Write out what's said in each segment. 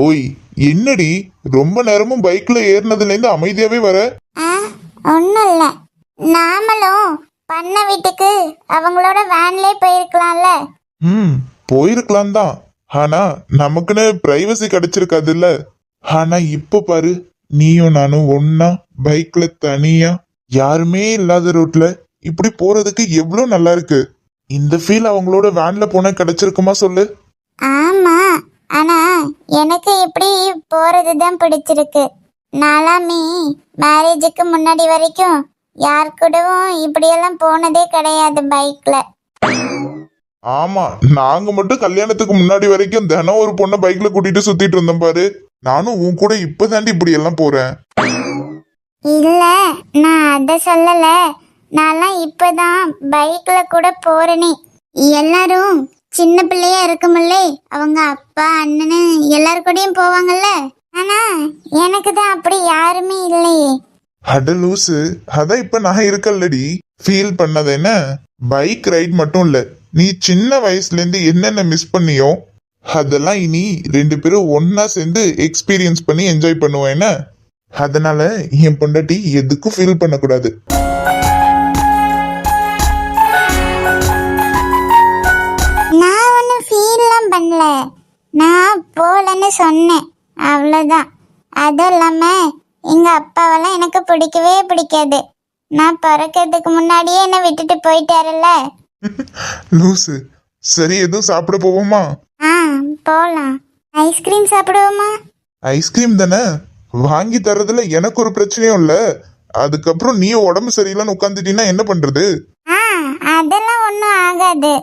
ஓய், என்னடி ரொம்ப நேரமும் பைக்ல ஏறினதுல இருந்து அமைதியாவே வர? ஒன்றும் இல்லை, நாமளும் பண்ண வீட்டுக்கு அவங்களோட வேன்லே போயிருக்கலாம்ல. போயிருக்கலாம் தான். ஆனா நமக்குன்னு பிரைவசி கிடைச்சிருக்காதுல்ல. ஆனா இப்ப பாரு, நீயும் நானும் ஒன்னா பைக்ல தனியா யாருமே இல்லாத ரோட்ல இப்படி போறதுக்கு எவ்வளவு நல்லா இருக்கு. இந்த ஃபீல் அவங்களோட வேன்ல போனா கிடைச்சிருக்குமா சொல்லு? ஆமா, ஆனா எனக்கு இப்படி போறது தான் பிடிச்சிருக்கு. நாளாமே மேரேஜுக்கு முன்னாடி வரைக்கும் யார் கூடவும் இப்படியெல்லாம் போனதே கிடையாது பைக்ல. ஆமா, நாங்க மட்டும் கல்யாணத்துக்கு முன்னாடி வரைக்கும் தினம் ஒரு பொண்ணை பைக்ல கூட்டிட்டு சுத்திட்டு இருந்தோம் பாரு. நானும் உன் கூட இப்பதாண்டி இப்படி எல்லாம் போறேன். இல்ல, நான் அத சொல்லல. நான்லாம் இப்பதான் பைக்ல கூட போறேனே. எல்லாரும் சின்ன பிள்ளையா இருக்குமில்லே, அவங்க அப்பா அண்ணனு எல்லாரு கூடயும் போவாங்கல்ல. ஆனா எனக்கு தான் அப்படி யாருமே இல்லையே. அட லூசு, அதான் இப்ப நான் இருக்கல்லடி. ஃபீல் பண்ணது என்ன, பைக் ரைட் மட்டும் இல்ல, நீ சின்ன வயசுல இருந்து என்னென்ன மிஸ் பண்ணியோ அதெல்லாம் இனி 2 பேரும் ஒன்னா சேர்ந்து எக்ஸ்பீரியன்ஸ் பண்ணி என்ஜாய் பண்ணுவோம் என்ன. அதனால என் பொண்டாட்டி எதுக்கும் ஃபீல் பண்ணக்கூடாது. நான் ஒன்றும் ஃபீல்லாம் பண்ணல, நான் போலன்னு சொன்னேன், அவ்வளோதான். அதுவும் இல்லாம எங்க அப்பாவெல்லாம் எனக்கு பிடிக்கவே பிடிக்காது. நான் பிறக்கிறதுக்கு முன்னாடியே என்னை விட்டுட்டு போயிட்டாருல்ல. லூசு, சரி எதுவும் சாப்பிட போவோமா? போலாம். ஐஸ்கிரீம் சாப்பிடுவோமா? ஐஸ்கிரீம் தானே, வாங்கி தரதுல எனக்கு ஒரு பிரச்சனையும் இல்ல. அதுக்கப்புறம் நீ உடம்பு சரியில்லைன்னு உட்காந்துட்டீங்கன்னா என்ன பண்றது? அதெல்லாம் ஒன்றும் ஆகாது.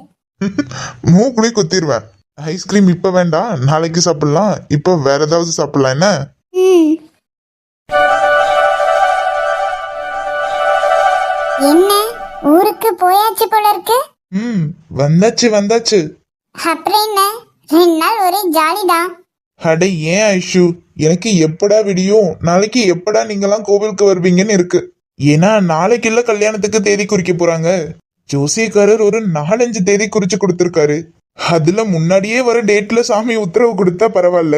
மூக்குள்ளே குத்திடுவேன். ஐஸ்கிரீம் இப்ப வேண்டாம், நாளைக்கு சாப்பிடலாம். இப்ப வேற ஏதாவது சாப்பிடலாம் என்ன? என்ன, ஊருக்கு போயாச்சு போல இருக்கு? வந்தாச்சு வந்தாச்சு. அப்புறம் என்ன, 2 நாள் ஒரே ஜாலிதான். அட ஏன் ஐஷு, எனக்கு எப்படா விடியும், நாளைக்கு எப்படா நீங்கெல்லாம் கோவிலுக்கு வருவீங்கன்னு இருக்கு. ஏன்னா நாளைக்கு இல்ல கல்யாணத்துக்கு தேதி குறிக்க போறாங்க. ஜோசியக்காரர் ஒரு 4-5 தேதி குறிச்சு கொடுத்திருக்காரு. அதுல முன்னாடியே வர டேட்ல சாமி உத்தரவு கொடுத்தா பரவாயில்ல.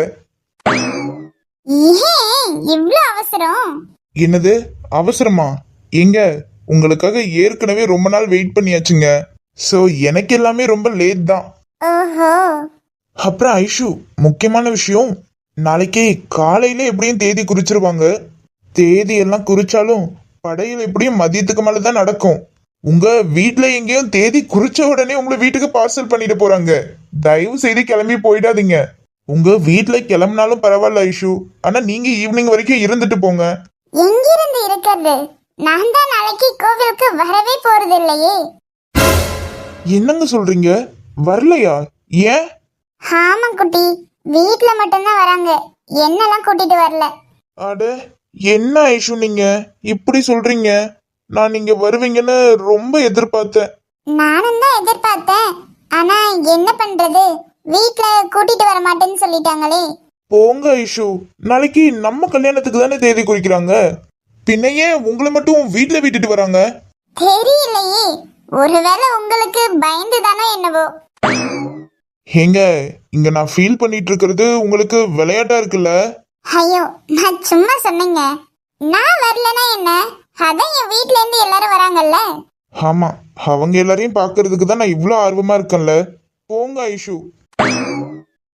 இவ்ளோ அவசரம்? என்னது அவசரமா? எங்க, உங்களுக்காக ஏற்கனவே ரொம்ப நாள் வெயிட் பண்ணியாச்சுங்க. சோ எனக்கு எல்லாமே ரொம்ப லேட் தான். அப்புறம் ஐஷு, முக்கியமான விஷயம், நாளைக்கு காலையில எப்படியும் தேதி குறிச்சிருவாங்க. தேதி எல்லாம் குறிச்சாலும் படையல் எப்படியும் மதியத்துக்கு மேலதான் நடக்கும். உங்க வீட்டுல எங்கேயும் தேதி குறிச்ச உடனே உங்களை வீட்டுக்கு பார்சல் பண்ணிட்டு போறாங்க. தயவு செய்து கிளம்பி போயிடாதீங்க. உங்க வீட்டுல கிளம்பினாலும் பரவாயில்ல ஐஷு, ஆனா நீங்க ஈவினிங் வரைக்கும் இருந்துட்டு போங்க. எங்கிருந்து இருக்கிறது? நான் தான் நாளைக்கு கோவிலுக்கு வரவே போறது இல்லையே. என்னங்க சொல்றீங்க, வரலையா? ஏன்? ஆமா குட்டி, வீட்ல மட்டும்தான் வராங்க, என்னெல்லாம் கூட்டிட்டு வரல. அட என்ன ஐஷு நீங்க இப்படி சொல்றீங்க? நான் நீங்க வருவீங்கன்னு ரொம்ப எதிர்பார்த்தேன். நானும் தான் எதிர்பார்த்தேன், ஆனா என்ன பண்றது, வீட்ல கூட்டிட்டு வர மாட்டேன்னு சொல்லிட்டாங்களே. போங்க ஐஷு, நாளைக்கு நம்ம கல்யாணத்துக்கு தானே தேதி குறிக்கிறாங்க. பின்னையே உங்களை மட்டும் வீட்டுல விட்டுட்டு வராங்க? தெரியலையே, ஒருவேளை உங்களுக்கு பயந்து தானோ என்னவோ. ஏங்க, இங்க நான் ஃபீல் பண்ணிட்டு இருக்கிறது உங்களுக்கு விளையாட்டா இருக்குல்ல? ஐயோ, நான் சும்மா சொன்னேங்க. நான் வரலனா என்ன, அதான் என் வீட்ல இருந்து எல்லாரும் வராங்கல்ல. ஆமா, அவங்க எல்லாரையும் பாக்குறதுக்கு தான் நான் இவ்வளவு ஆர்வமா இருக்கேன்ல. போங்க ஐஷு.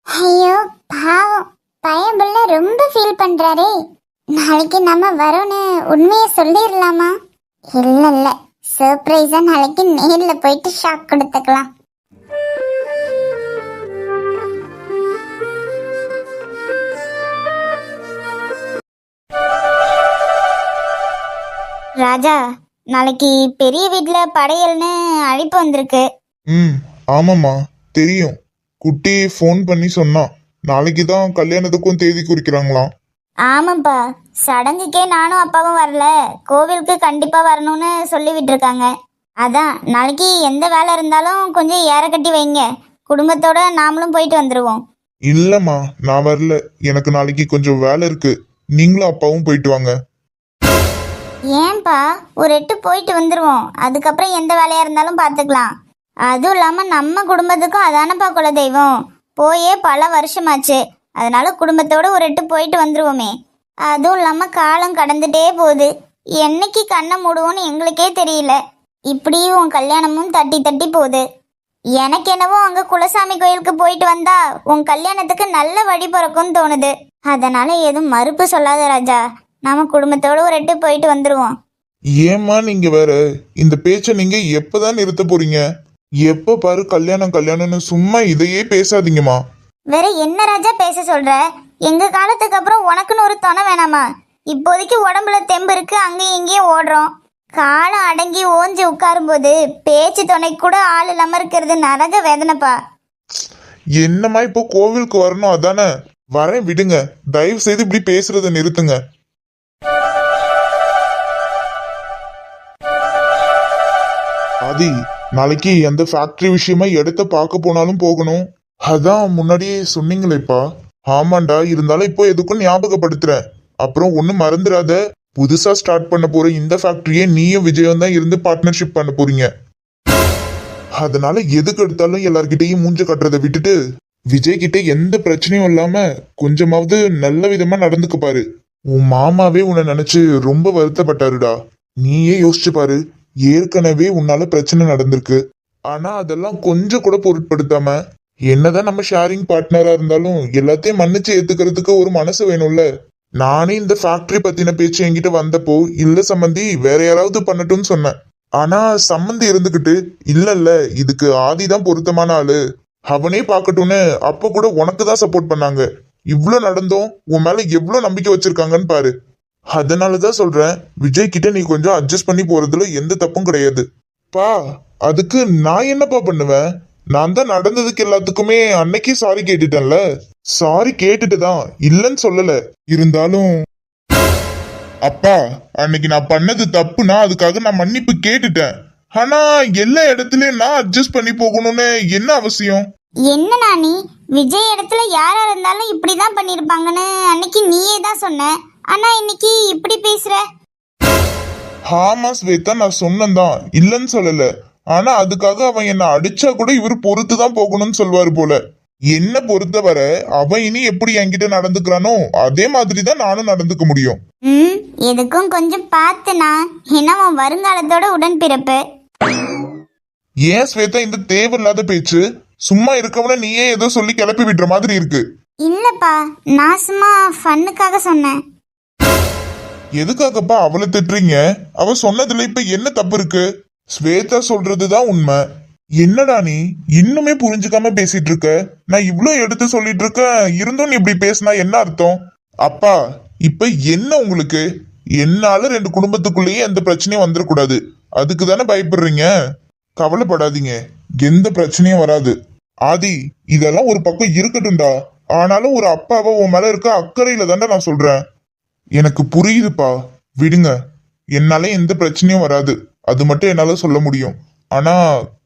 ஐயோ பாவம், பயபுள்ள ரொம்ப ஃபீல் பண்றாரே. நாளைக்கு நம்ம வரோன்னு உண்மையை சொல்லிடலாமா? இல்ல, சர்ப்ரைஸா நாளைக்கு நேர்ல போயிட்டு ஷாக் கொடுத்துக்கலாம். ராஜா, நாளைக்கு பெரிய வீட்ல படையல்னு அழைப்பு வந்திருக்கு. ஆமாம்மா தெரியும். குட்டி ஃபோன் பண்ணி சொன்னான், நாளைக்கு தான் கல்யாணத்துக்கும் தேதி குறிக்கிறாங்களாம். ஆமாப்பா, சடங்குக்கே நானும் அப்பாவும் வரல, கோவிலுக்கு கண்டிப்பா வரணும்னு சொல்லி விட்டுருக்காங்க. அதான் நாளைக்கு எந்த வேலை இருந்தாலும் கொஞ்சம் ஏற கட்டி வைங்க, குடும்பத்தோட நாமளும் போயிட்டு வந்துருவோம். இல்லம்மா, நான் வரல, எனக்கு நாளைக்கு கொஞ்சம் வேலை இருக்கு. நீங்களும் அப்பாவும் போயிட்டு வாங்க. ஏன்பா, ஒரு 8 போயிட்டு வந்துருவோம், அதுக்கப்புறம் எந்த வேலையா இருந்தாலும் பார்த்துக்கலாம். அதுவும் இல்லாம நம்ம குடும்பத்துக்கும் அதானப்பா குலதெய்வம். போயே பல வருஷமாச்சு, அதனால குடும்பத்தோட ஒரு எட்டு போயிட்டு வந்துருவோமே. அதுவும் இல்லாம காலம் கடந்துட்டே போகுது. என்னைக்கு கண்ணை மூடுவோன்னு எங்களுக்கே தெரியல. இப்படி உன் கல்யாணமும் தட்டி தட்டி போகுது. எனக்கு என்னவோ அங்க குலசாமி கோயிலுக்கு போயிட்டு வந்தா உன் கல்யாணத்துக்கு நல்ல வழி பிறக்கும்னு தோணுது. அதனால எதுவும் மறுப்பு சொல்லாத ராஜா. நாம குடும்பத்தோட ஒரு எட்டு போயிட்டு வந்துருவோம். ஏம்மா நீங்க வேற இந்த பேச்ச நீங்க எப்பதான் நிறுத்த போறீங்க? எப்ப பாரு கல்யாணம் கல்யாணம்னு சும்மா இதையே பேசாதீங்கம்மா. வேற என்ன ராஜா பேச சொல்ற? எங்க காலத்துக்கு அப்புறம் உனக்குன்னு ஒரு துணை வேணாமா? இப்போதைக்கு உடம்புல தெம்பு இருக்கு, அங்கேயும் இங்கேயும் ஓடுறோம். காலம் அடங்கி ஓஞ்சி உட்காரும் போது பேச்சு துணை கூட ஆள் இல்லாம இருக்கிறது நரக வேதனைப்பா. என்னம்மா இப்போ கோவிலுக்கு வரணும் அதானே? வரேன் விடுங்க. தயவு செய்து இப்படி பேசுறத நிறுத்துங்க. ஆதி, நாளைக்கு அந்த ஃபேக்டரி விஷயமா இடத்த பார்க்க போனாலும் போகணும். அதான் முன்னாடியே சொன்னீங்களேப்பா. ஆமாண்டா, இருந்தாலும் இப்போ எதுக்கும் ஞாபகப்படுத்துறேன். அப்புறம் ஒன்னும் மறந்துடாத, புதுசா ஸ்டார்ட் பண்ண போற இந்த ஃபேக்டரியே நீயும் விஜயம் தான் இருந்து பார்ட்னர்ஷிப் பண்ண போறீங்க. அதனால எதுக்கு எடுத்தாலும் எல்லார்கிட்டையும் மூஞ்ச கட்டுறதை விட்டுட்டு விஜய் கிட்ட எந்த பிரச்சனையும் இல்லாம கொஞ்சமாவது நல்ல விதமா நடந்துக்க பாரு. உன் மாமாவே உன்னை நினைச்சு ரொம்ப வருத்தப்பட்டாருடா. நீயே யோசிச்சு பாரு. ஏற்கனவே உன்னால பிரச்சனை நடந்திருக்கு. ஆனா அதெல்லாம் கொஞ்சம் கூட பொருட்படுத்தாம, என்னதான் நம்ம ஷேரிங் பார்ட்னரா இருந்தாலும் எல்லாத்தையும் மன்னிச்சு ஏத்துக்கிறதுக்கு ஒரு மனசு வேணும்ல. நானே இந்த ஃபேக்டரி பத்தின பேச்சு என்கிட்ட வந்தப்போ இல்ல சம்பந்தி வேற யாராவது பண்ணட்டும்னு சொன்னேன். ஆனா சம்பந்தி இருந்துகிட்டு இல்ல இதுக்கு ஆதிதான் பொருத்தமான ஆளு, அவனே பாக்கட்டும்னு அப்ப கூட உனக்கு தான் சப்போர்ட் பண்ணாங்க. இவ்வளவு நடந்தும் உன் மேல எவ்வளவு நம்பிக்கை வச்சிருக்காங்கன்னு பாரு. அதனாலதான் சொல்றேன், விஜய் கிட்ட நீ கொஞ்சம் அட்ஜஸ்ட் பண்ணி போறதுல எந்த தப்பும் கிடையாது. பா, அதுக்கு நான் என்னப்பா பண்ணுவேன்? நான் தான் நடந்ததுக்கு எல்லாத்துக்குமே அன்னைக்கே சாரி கேட்டுட்டேன்ல. சாரி கேட்டுட்டு தான் இல்லைன்னு சொல்லல. இருந்தாலும் அப்பா, அன்னைக்கு நான் பண்ணது தப்புனா அதுக்காக நான் மன்னிப்பு கேட்டுட்டேன். ஆனா எல்லா இடத்துலயும் நான் அட்ஜஸ்ட் பண்ணி போகணும்னு என்ன அவசியம்? என்ன நீ விஜய் இடத்துல யாரா இருந்தாலும் இப்படிதான் பண்ணிருப்பாங்கன்னு அன்னைக்கு நீயே தான் சொன்ன. ஆனா இன்னைக்கு இப்படி பேசுற. ஆமா ஸ்வேதா, நான் சொன்னதான், இல்லன்னு சொல்லல. ஆனா அதுக்காக அவன் என்ன அடிச்சா கூட இவர் பொறுத்து தான் போகணும்னு சொல்வாரு போல. என்ன பொறுத்த வர அவன் இனி எப்படி என்கிட்ட நடந்துக்கிறானோ அதே மாதிரி தான் நானும் நடந்துக்க முடியும். எதுக்கும் கொஞ்சம் பார்த்துனா, ஏன்னா உன் வருங்காலத்தோட உடன்பிறப்பு. ஏன் ஸ்வேதா இந்த தேவையில்லாத பேச்சு? சும்மா இருக்கவன நீயே ஏதோ சொல்லி கிளப்பி விடுற மாதிரி இருக்கு. இல்லப்பா, நான் சும்மா ஃபன்னுக்காக சொன்னேன். எதுக்காகப்பா அவளை திட்டுறீங்க? அவ சொன்னதுல இப்ப என்ன தப்பு இருக்கு? ஸ்வேதா சொல்றதுதான் உண்மை. என்னடா நீ இன்னுமே புரிஞ்சுக்காம பேசிட்டு இருக்க? நான் இவ்ளோ எடுத்து சொல்லிட்டு இருக்க, இருந்தும் நீ இப்படி பேசினா என்ன அர்த்தம்? அப்பா, இப்ப என்ன உங்களுக்கு? என்னால ரெண்டு குடும்பத்துக்குள்ளேயே எந்த பிரச்சனையும் வந்துடக்கூடாது, அதுக்கு தானே பயப்படுறீங்க? கவலைப்படாதீங்க, எந்த பிரச்சனையும் வராது. ஆதி, இதெல்லாம் ஒரு பக்கம் இருக்கட்டும்டா. ஆனாலும் ஒரு அப்பாவை உன் மேல இருக்க அக்கறையில தாண்டா நான் சொல்றேன். எனக்கு புரியுதுப்பா, விடுங்க. என்னால எந்த பிரச்சனையும் வராது, அது மட்டும் என்னால சொல்ல முடியும். ஆனா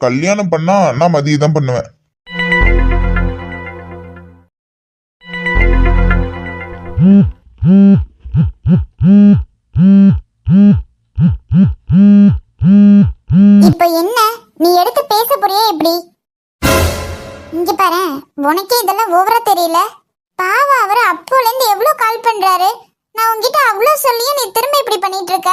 கல்யாணம் பண்ணா நான் மதிய தான் பண்ணுவேன். இப்ப என்ன நீ எடுத்து பேச போறியா எப்படி? இங்க பாரு, உனக்கே இதெல்லாம் ஓவரா தெரியல. பாவம், அவரு அப்போல இருந்து எவ்வளவு கால் பண்றாரு. நான் உன்கிட்ட அவ்வளவு சொல்லியும் நீ திரும்ப இப்படி பண்ணிட்டு இருக்க.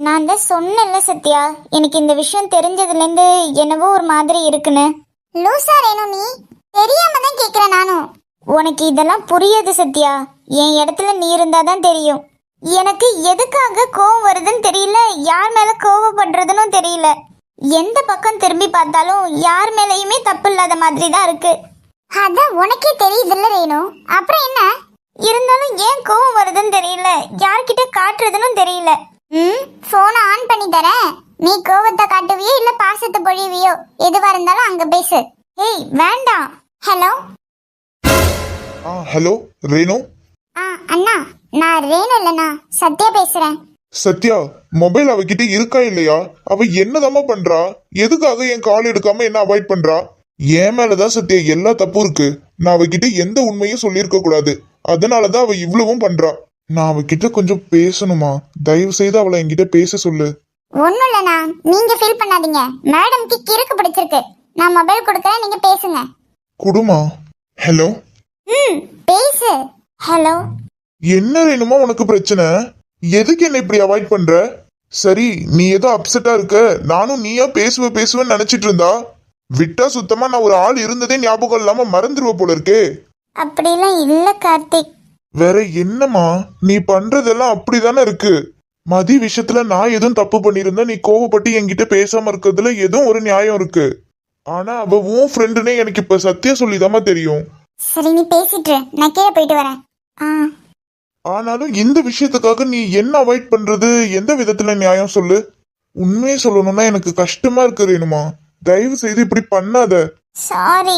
நான் தான் சொன்னேன்ல சத்யா, எனக்கு இந்த விஷயம் தெரிஞ்சதுல இருந்து என்னவோ ஒரு மாதிரி இருக்குன்னு. லூசா ரேணு, நீ தெரியாம தான் கேக்குறேன் நானும். உனக்கு இதெல்லாம் புரியாது சத்யா. என் இடத்துல நீ இருந்தாதான் தெரியும். எனக்கு எதுக்காக கோவம் வருதுன்னு தெரியல, யார் மேல கோவப்படுறதுன்னு தெரியல. எந்த பக்கம் திரும்பி பார்த்தாலும் யார் மேலயுமே தப்பு இல்லாத மாதிரி தான் இருக்கு. அதான் உனக்கே தெரியுதுல்ல ரேணு, அப்புறம் என்ன? இருந்தாலும் ஏன் கோவம் வருதுன்னு தெரியல, யார்கிட்ட காட்டுறதுன்னு தெரியல. போனை ஆன் பண்ணி தரேன், நீ கோவத்தை காட்டுவியோ இல்ல பாசத்தை பொழிவியோ, எதுவா இருந்தாலும் அங்க பேசு. ஏய் வேண்டாம். Hello hello Renu. அண்ணா, நான் ரேணு இல்லண்ணா, சத்யா பேசுறேன். சத்யா, மொபைல் அவகிட்ட இருக்கா இல்லையா? அவ என்னதாம்மா பண்றா? எதுக்காக என் கால் எடுக்காம என்ன அவாய்ட் பண்றா? என் மேலதான் சத்யா எல்லா தப்பும் இருக்கு. நான் அவகிட்ட எந்த உண்மையும் சொல்லியிருக்க கூடாது, அதனாலதான் அவ இவ்வளவும் பண்றா. நான் அவகிட்ட கொஞ்சம் பேசணுமா? தயவு செய்து அவளை என்கிட்ட பேச சொல்லு. ஒண்ணும் இல்லண்ணா, நீங்க ஃபீல் பண்ணாதீங்க. மேடம்க்கு கிறுக்கு பிடிச்சிருக்கு. நான் மொபைல் கொடுக்கறேன், நீங்க பேசுங்க. குடுமா. ஹலோ ம் பேசு. ஹலோ. என்ன ரேணுமா உனக்கு பிரச்சனை? எதுக்கு என்ன இப்படி அவாய்ட் பண்ற? சரி, நீ ஏதோ அப்செட்டா இருக்க, நானும் நீயா பேசுவேன்னு நினைச்சிட்டு இருந்தா விட்டா சுத்தமா நான் ஒரு ஆள் இருந்ததே ஞாபகம் இல்லாம மறந்துடுவ போல இருக்கே. அப்படிலாம் இல்ல கார்த்திக். வேற என்னம்மா, நீ பண்றதெல்லாம் அப்படிதானே இருக்கு. மதி விஷயத்துல நான் எதுவும் தப்பு பண்ணியிருந்தா நீ கோவப்பட்டு என்கிட்ட பேசாம இருக்கிறதுல எதுவும் ஒரு நியாயம் இருக்கு. ஆனா அவ உன் ஃப்ரெண்டுனே எனக்கு இப்ப சத்தியம் சொல்லிதாம்மா தெரியும். சரி நீ பேசிட்டு இரு, நான் கீழே போயிட்டு வரேன். ஆனாலும் இந்த விஷயத்துக்காக நீ என்ன அவாய்ட் பண்றது எந்த விதத்துல நியாயம் சொல்லு? உண்மையை சொல்லணும்னா எனக்கு கஷ்டமா இருக்கு ரேணுமா. தயவு செய்து இப்படி பண்ணாத. சாரி.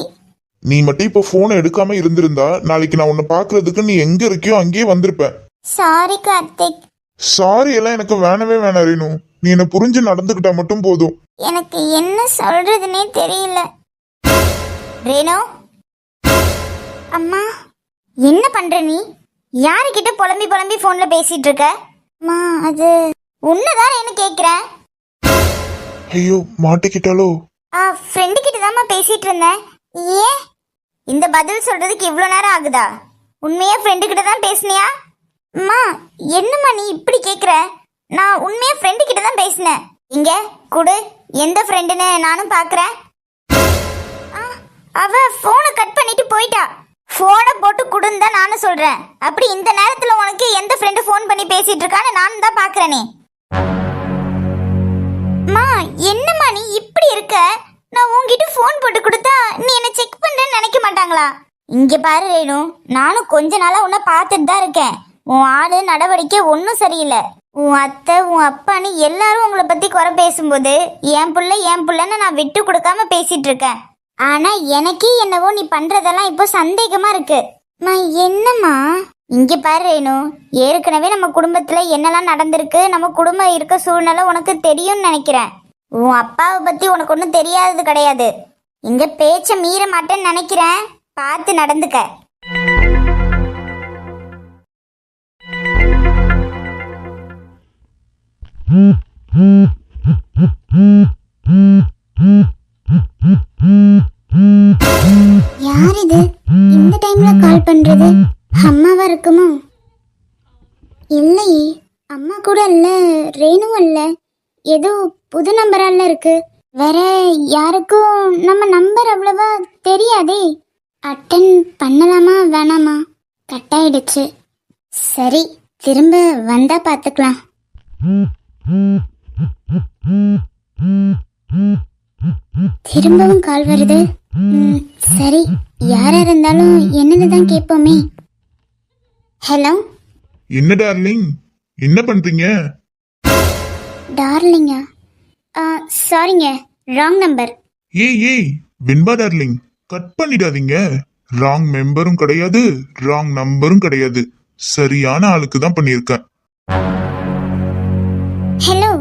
நீ மட்டும் இப்ப போனை எடுக்காம இருந்திருந்தா நாளைக்கு நான் உன்னை பாக்குறதுக்கு நீ எங்க இருக்கியோ அங்கேயே வந்திருப்பேன். சாரி கார்த்திக். சாரி எல்லாம் எனக்கு வேணவே வேணாம் ரேணு. நீ என்ன புரிஞ்சு நடந்துக்கிட்டா மட்டும் போதும். எனக்கு என்ன சொல்றதுனே தெரியல. ரேணு அம்மா, என்ன பண்ற நீ? யாருக்கிட்ட புலம்பி புலம்பி போன்ல பேசிட்டு இருக்க? அம்மா அது உன்னதான் என்ன கேக்குறேன். ஐயோ மாட்டிக்கிட்டாலோ? ஃப்ரெண்டு கிட்ட தாம்மா பேசிட்டு இருந்தேன். ஏன் இந்த பதில் சொல்றதுக்கு இவ்வளோ நேரம் ஆகுதா? உண்மையா ஃப்ரெண்டு கிட்ட தான் பேசுனியா? அம்மா என்னம்மா நீ இப்படி கேக்குற? நான் உண்மையா ஃப்ரெண்டு கிட்ட தான் பேசினேன். இங்க குடு, எந்த ஃப்ரெண்டுன்னு நானும் பாக்குறேன். அவ போனை கட் பண்ணிட்டு போயிட்டா. போனை போட்டு குடுன்னு தான் நானும் சொல்றேன். அப்படி இந்த நேரத்துல உனக்கு எந்த ஃப்ரெண்டு போன் பண்ணி பேசிட்டு இருக்கான்னு நானும் தான் பாக்குறேனே. அம்மா என்னம்மா நீ இப்படி இருக்க? நான் உன்கிட்ட போன் போட்டு கொடுத்தா நீ என்ன செக் பண்றேன்னு நினைக்க மாட்டாங்களா? இங்க பாரு ரேணு, நானும் கொஞ்ச நாளா உன்னை பார்த்துட்டு தான் இருக்கேன். உன் ஆளு நடவடிக்கை ஒன்றும் சரியில்லை. உன் அத்தை உன் அப்பான்னு எல்லாரும் உங்களை பத்தி குறை பேசும்போது என் புள்ளன்னு நான் விட்டு கொடுக்காம பேசிட்டு இருக்கேன். ஆனா எனக்கே என்னவோ நீ பண்றதெல்லாம் இப்போ சந்தேகமா இருக்கு. என்னம்மா? இங்க பாரு ரேணு, ஏற்கனவே நம்ம குடும்பத்துல என்னெல்லாம் நடந்திருக்கு, நம்ம குடும்பம் இருக்க சூழ்நிலை உனக்கு தெரியும்னு நினைக்கிறேன். உன் அப்பாவை பத்தி உனக்கு ஒன்றும் தெரியாதது கிடையாது. இங்க பேச்ச மீற மாட்டேன்னு நினைக்கிறேன். பார்த்து நடந்துக்க. யார் இது இந்த டைம்ல கால் பண்றது? அம்மாவா இருக்குமோ? இல்லையே, அம்மா கூட இல்ல, ரேணுவும் இல்ல. ஏதோ புது நம்பரால இருக்கு. வேற யாருக்கும் நம்ம நம்பர் அவ்வளவா தெரியாதே. அட்டன் பண்ணலாமா வேணாமா? கட் ஆயிடுச்சு. சரி, திரும்ப வந்தா பாத்துக்கலாம். திரும்பவும் கால் வருது. சரி, யாரா இருந்தாலும் என்னன்னு தான் கேட்போமே. ஹலோ. என்ன டார்லிங், என்ன பண்றீங்க? டார்லிங்கா? சாரிங்க, ராங் நம்பர். ஏய் வெண்பா டார்லிங், கட் பண்ணிடாதீங்க. ராங் மெம்பரும் கிடையாது, ராங் நம்பரும் கிடையாது. சரியான ஆளுக்கு தான் பண்ணியிருக்கேன். ஹலோ,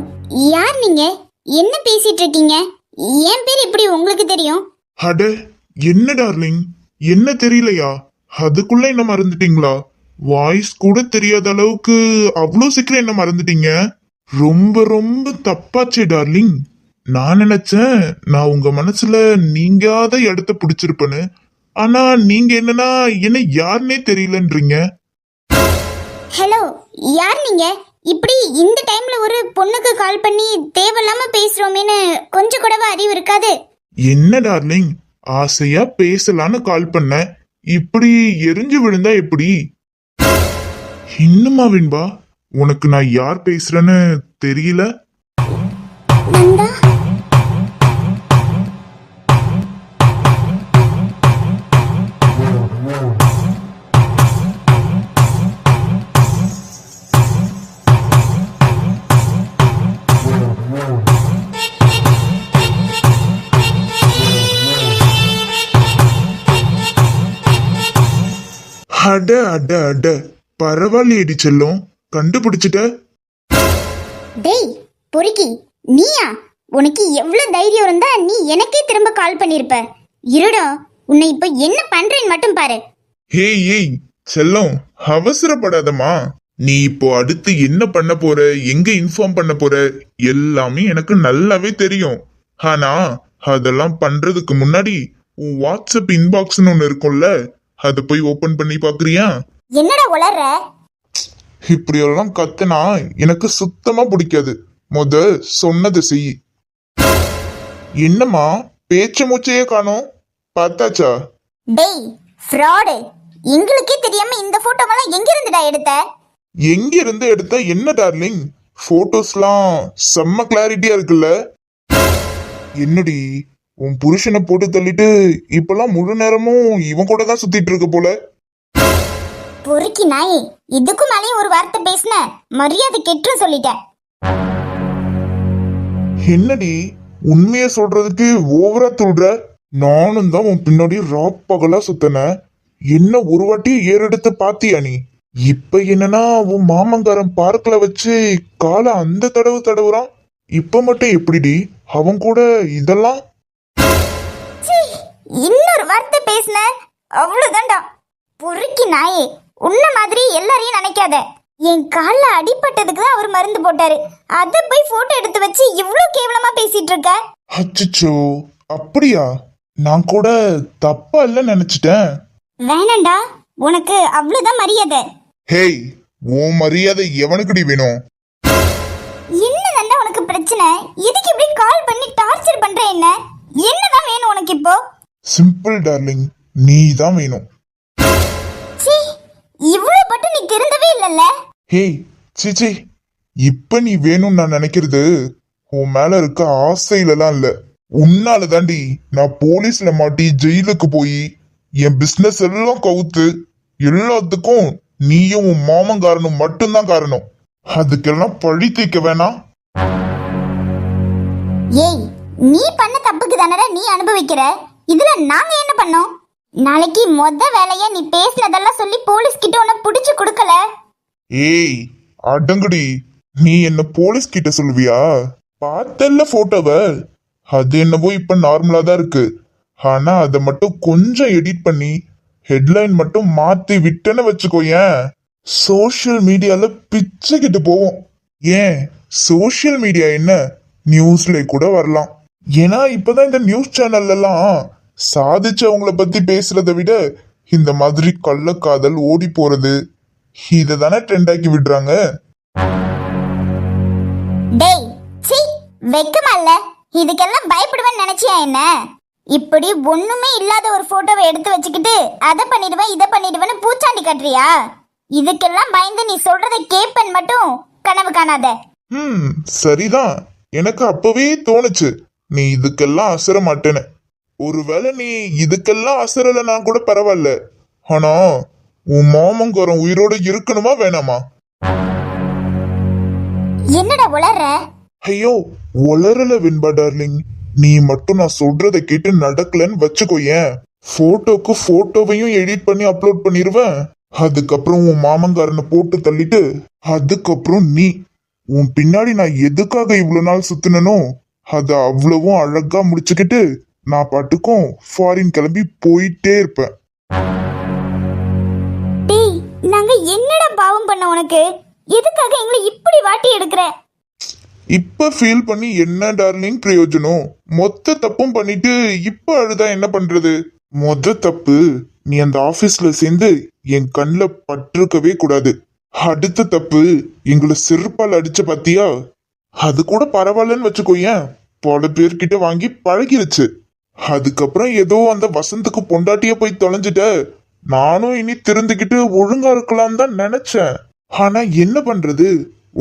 யார் நீங்க? என்ன பேசிட்டு இருக்கீங்க? என் பேர் எப்படி உங்களுக்கு தெரியும்? அட என்ன டார்லிங், என்ன தெரியலையா? அதுக்குள்ள என்ன மறந்துட்டீங்களா? வாய்ஸ் கூட தெரியாத அளவுக்கு அவ்வளோ சீக்கிரம் என்ன மறந்துட்டீங்க? ரொம்ப ரொம்ப தப்பாச்சே டார்லிங். நான் நினைச்சேன் நான் உங்க மனசுல நீங்காத இடத்த பிடிச்சிருப்பேன்னு. ஆனா நீங்க என்னன்னா என்ன யாருன்னே தெரியலன்றீங்க. ஹலோ, யார் நீங்க? இப்படி இந்த டைம்ல ஒரு பொண்ணுக்கு கால் பண்ணி தேவையில்லாம பேசுறோமேன்னு கொஞ்சம் கூடவா அறிவு இருக்காது? என்ன டார்லிங், ஆசையா பேசலான்னு கால் பண்ண, இப்படி எரிஞ்சு விழுந்தா எப்படி? இன்னுமா வெண்பா, உனக்கு நான் யார் பேசுறேன்னு தெரியல? நந்தா? அட அட அட, பரவாயில்லையடி செல்லம், கண்டுபிடிச்சிட்ட. டேய் பொறுக்கி, நீயா? உனக்கு எவ்வளவு தைரியம் இருந்தா நீ எனக்கே திரும்ப கால் பண்ணிருப்ப. இருடா, உன்னை இப்ப என்ன பண்றேன்னு மட்டும் பாரு. ஏய் செல்லம், அவசரப்படாதம்மா. நீ இப்போ அடுத்து என்ன பண்ண போற, எங்க இன்ஃபார்ம் பண்ண போற, எல்லாமே எனக்கு நல்லாவே தெரியும். ஆனா அதெல்லாம் பண்றதுக்கு முன்னாடி உன் வாட்ஸ்அப் இன்பாக்ஸ்னு ஒண்ணு இருக்கும்ல, அத போய் ஓபன் பண்ணி பாக்குறியா? என்னடா உளற? இப்படியெல்லாம் கத்துனா எனக்கு சுத்தமா பிடிக்காது. சொன்னது செய். என்னம்மா பேச்சு மூச்சையே காணோம், பார்த்தாச்சா? டேய் ஃப்ராடு, எங்களுக்கே தெரியாம இந்த போட்டோவெல்லாம் எங்க இருந்துடா எடுத்த? எங்க இருந்து எடுத்த என்ன டார்லிங்? போட்டோஸ்லாம் செம்ம கிளாரிட்டியா இருக்குல்ல. என்னடி உன் புருஷனை போட்டு தள்ளிட்டு இப்பெல்லாம் முழு நேரமும் இவன் கூட தான் சுத்திட்டு இருக்க போல. பொறுக்கி நாய், இதுக்கு மேலேயும் ஒரு வார்த்தை பேசின மரியாதை கெட்டு சொல்லிட்டேன். என்னடி உண்மைய சொல்றதுக்கு ஓவரா துள்ற? நானும் தான் உன் பின்னாடி ராப்பகலா சுத்தன. என்ன ஒரு வாட்டி ஏறெடுத்து பாத்தியா நீ? இப்ப என்னன்னா உன் மாமங்காரன் பார்க்கல வச்சு காலை அந்த தடவு தடவுறான். இப்ப மட்டும் எப்படிடி அவன் கூட இதெல்லாம்? சீ, இன்னொரு வார்த்தை பேசின அவ்வளவுதான்டா. பொறுக்கி நாயே, உன்ன மாதிரி எல்லாரையும் நினைக்காத. என் கால்ல அடிபட்டதுக்கு தான் அவர் மருந்து போட்டாரு, அத போய் போட்டோ எடுத்து வச்சு இவ்ளோ கேவலமா பேசிட்டு இருக்க. அச்சச்சோ, அப்படியா? நான் கூட தப்பா இல்ல நினைச்சிட்டேன். வேணாண்டா, உனக்கு அவ்வளவுதான் மரியாதை. ஹேய், உன் மரியாதை எவனுக்குடி வேணும்? என்னதாண்டா உனக்கு பிரச்சனை? எதுக்கு இப்படி கால் பண்ணி டார்ச்சர் பண்ற? என்னதான் வேணும் உனக்கு இப்போ? சிம்பிள் டார்லிங், நீ தான் வேணும். சீ, இவ்வளவு பட்டு நீ திருந்தவே இல்லல்ல. ஹேய் சிச்சி, இப்ப நீ வேணும்னு நான் நினைக்கிறது உன் மேல இருக்க ஆசையிலலாம் இல்ல. உன்னால தாண்டி நான் போலீஸ்ல மாட்டி ஜெயிலுக்கு போய் என் பிசினஸ் எல்லாம் கவுத்து எல்லாத்துக்கும் நீயும் உன் மாமங்காரனும் மட்டும்தான் காரணம். அதுக்கெல்லாம் பழி தீர்க்க வேணாம். ஏய், நீ பண்ண தப்புக்கு தானடா நீ அனுபவிக்கிற. இதுல நாங்க என்ன பண்ணோம்? நாளைக்கு மொத வேலையா நீ பேசினதெல்லாம் சொல்லி போலீஸ் கிட்ட உன்னை புடிச்சு கொடுக்கல. ஏய் அடங்குடி, நீ என்ன போலீஸ் கிட்ட சொல்லுவியா? பார்த்தல்ல போட்டோவ, அது என்னவோ இப்ப நார்மலா தான் இருக்கு. ஆனா அதை மட்டும் கொஞ்சம் எடிட் பண்ணி ஹெட்லைன் மட்டும் மாத்தி விட்டேன்னு வச்சுக்கோயேன், சோஷியல் மீடியால பிச்சுக்கிட்டு போவோம். ஏன் சோஷியல் மீடியா என்ன, நியூஸ்ல கூட வரலாம். ஏன்னா இப்பதான் இந்த நியூஸ் சேனல்ல எல்லாம் சாதிச்சவங்கள பத்தி பேசுறதை விட இந்த மாதிரி கள்ளக்காதல் ஓடி போறது இத தானே ட்ரெண்ட் ஆக்கி விடுறாங்க. டேய் சீ, வெக்கமா இல்ல? இதுக்கெல்லாம் பயப்படுவேன்னு நினைச்சியா என்ன? இப்படி ஒண்ணுமே இல்லாத ஒரு போட்டோவை எடுத்து வச்சுக்கிட்டு அதை பண்ணிடுவேன் இதை பண்ணிடுவேன்னு பூச்சாண்டி கட்டுறியா? இதுக்கெல்லாம் பயந்து நீ சொல்றதை கேப்பன் மட்டும் கனவு காணாத. சரிதான், எனக்கு அப்பவே தோணுச்சு நீ இதுக்கெல்லாம் அசர மாட்டேன்னு. ஒருவேளை நீ இதுக்கெல்லாம் அசரலைன்னா கூட பரவாயில்ல. ஆனா உன் மாமங்காரன் உயிரோட இருக்கணுமா வேணாமா? என்னடா உளற? ஐயோ உளறல வெண்பா டார்லிங், நீ மட்டும் நான் சொல்றதை கேட்டு நடக்கலன்னு வச்சுக்கோயேன், போட்டோக்கு போட்டோவையும் எடிட் பண்ணி அப்லோட் பண்ணிருவேன். அதுக்கப்புறம் உன் மாமங்காரனை போட்டு தள்ளிட்டு அதுக்கப்புறம் நீ உன் பின்னாடி நான் எதுக்காக இவ்வளவு நாள் சுத்தினோ அதை அவ்வளவும் அழகா முடிச்சுக்கிட்டு நான் பாட்டுக்கும் ஃபாரின் கிளம்பி போயிட்டே இருப்பேன். டேய், நாங்க என்னடா பாவம் பண்ண உனக்கு? எதுக்காக எங்களை இப்படி வாட்டி எடுக்கிற? இப்ப ஃபீல் பண்ணி என்ன டார்லிங் பிரயோஜனம்? மொத்த தப்பும் பண்ணிட்டு இப்ப அழுதா என்ன பண்றது? மொத தப்பு நீ அந்த ஆபீஸ்ல சேர்ந்து என் கண்ணுல பட்டிருக்கவே கூடாது. அடுத்த தப்பு எங்களை செருப்பால் அடிச்ச பாத்தியா? அது கூட பரவாயில்லன்னு வச்சுக்கோயேன், பல பேர்கிட்ட வாங்கி பழகிருச்சு. அதுக்கப்புறம் ஏதோ அந்த வசந்துக்கு பொண்டாட்டிய போய் தொலைஞ்சிட்ட. நானும் இனி திருந்துக்கிட்டு ஒழுங்கா இருக்கலாம் தான் நினைச்சேன். ஆனா என்ன பண்றது,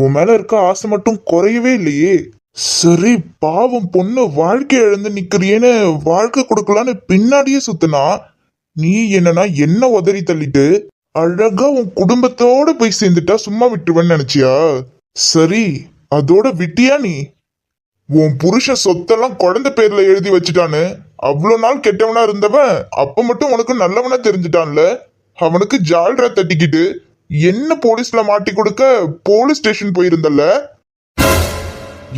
உன் மேல இருக்க ஆசை மட்டும் குறையவே இல்லையே. சரி பாவம் பொண்ணு வாழ்க்கை இழந்து நிக்கிறியேன்னு வாழ்க்கை கொடுக்கலான்னு பின்னாடியே சுத்தினா நீ என்னன்னா என்ன உதறி தள்ளிட்டு அழகா உன் குடும்பத்தோட போய் சேர்ந்துட்டா சும்மா விட்டுருவேன்னு நினைச்சியா? சரி அதோட விட்டியா நீ? உன் புருஷன் சொத்தெல்லாம் குழந்தை பேர்ல எழுதி வச்சுட்டான்னு அவ்வளவு நாள் கெட்டவனா இருந்தவன் அப்ப மட்டும் உனக்கு நல்லவனா தெரிஞ்சுட்டான்ல. அவனுக்கு ஜால்ரா தட்டிக்கிட்டு என்ன போலீஸ்ல மாட்டி கொடுக்க போலீஸ் ஸ்டேஷன் போயிருந்தல்ல.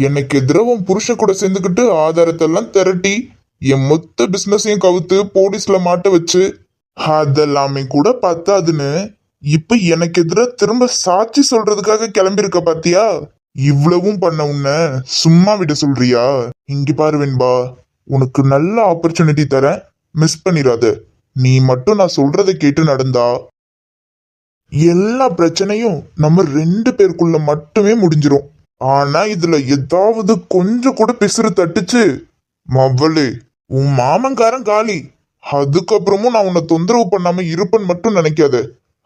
எனக்கு எதிராக உன் புருஷன் கூட சேர்ந்துக்கிட்டு ஆதாரத்தை எல்லாம் திரட்டி என் மொத்த பிசினஸையும் கவுத்து போலீஸ்ல மாட்ட வச்சு அதெல்லாமே கூட பத்தாதுன்னு இப்ப எனக்கு எதிராக திரும்ப சாட்சி சொல்றதுக்காக கிளம்பியிருக்க பாத்தியா? இவ்வளவும் பண்ண உன்ன சும்மா விட சொல்றியா? இங்க பாரு வெண்பா, உனக்கு நல்ல ஆப்பர்ச்சுனிட்டி தரேன், மிஸ் பண்ணிடாத. நீ மட்டும் நான் சொல்றதை கேட்டு நடந்தா எல்லா பிரச்சனையும் நம்ம 2 பேருக்குள்ள மட்டுமே முடிஞ்சிரும். ஆனா இதுல ஏதாவது கொஞ்சம் கூட பிசுறு தட்டுச்சு, மவளே, உன் மாமன்காரன் காலி. அதுக்கப்புறமும் நான் உன்னை தொந்தரவு பண்ணாம இருப்பேன்னு மட்டும் நினைக்காத.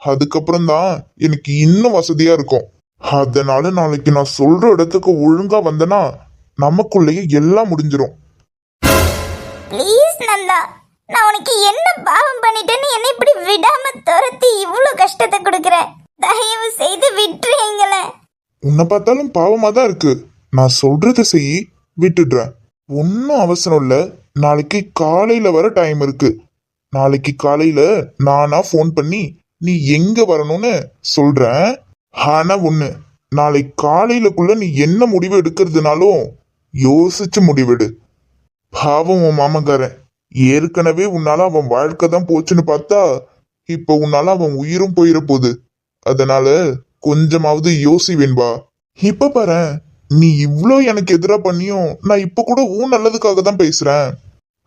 அதுக்கப்புறம் தான் எனக்கு இன்னும் வசதியா இருக்கும். அதனால நாளைக்கு நான் சொல்ற இடத்துக்கு ஒழுங்கா வந்தனா நமக்குள்ளேயே எல்லாம் முடிஞ்சிரும். ப்ளீஸ் நந்தா, நான் உனக்கு என்ன பாவம் பண்ணிட்டேன்னு என்னை இப்படி விடாம துரத்தி இவ்வளோ கஷ்டத்தை கொடுக்குற. தயவு செய்து விட்டுறீங்களேன். உன்னை பார்த்தாலும் பாவமா தான் இருக்கு. நான் சொல்றத செய், விட்டுடுறேன். ஒன்னும் அவசரம் இல்ல. நாளைக்கு காலையில வர டைம் இருக்கு. நாளைக்கு காலையில நானா ஃபோன் பண்ணி நீ எங்க வரணும்னு சொல்றேன். ஆனா ஒண்ணு, நாளைக்கு காலையிலக்குள்ள நீ என்ன முடிவு எடுக்கிறதுனாலும் யோசிச்சு முடிவெடு. பாவம் உன் மாமங்காரன். ஏற்கனவே உன்னால அவன் வாழ்க்கை தான் போச்சுன்னு பார்த்தா இப்ப உன்னால அவன் உயிரும் போயிட போகுது. அதனால கொஞ்சமாவது யோசி வேண்பா. இப்ப பாரு, நீ இவ்ளோ எனக்கு எதிரா பண்ணியும் நான் இப்ப கூட உன் நல்லதுக்காக தான் பேசுறேன்.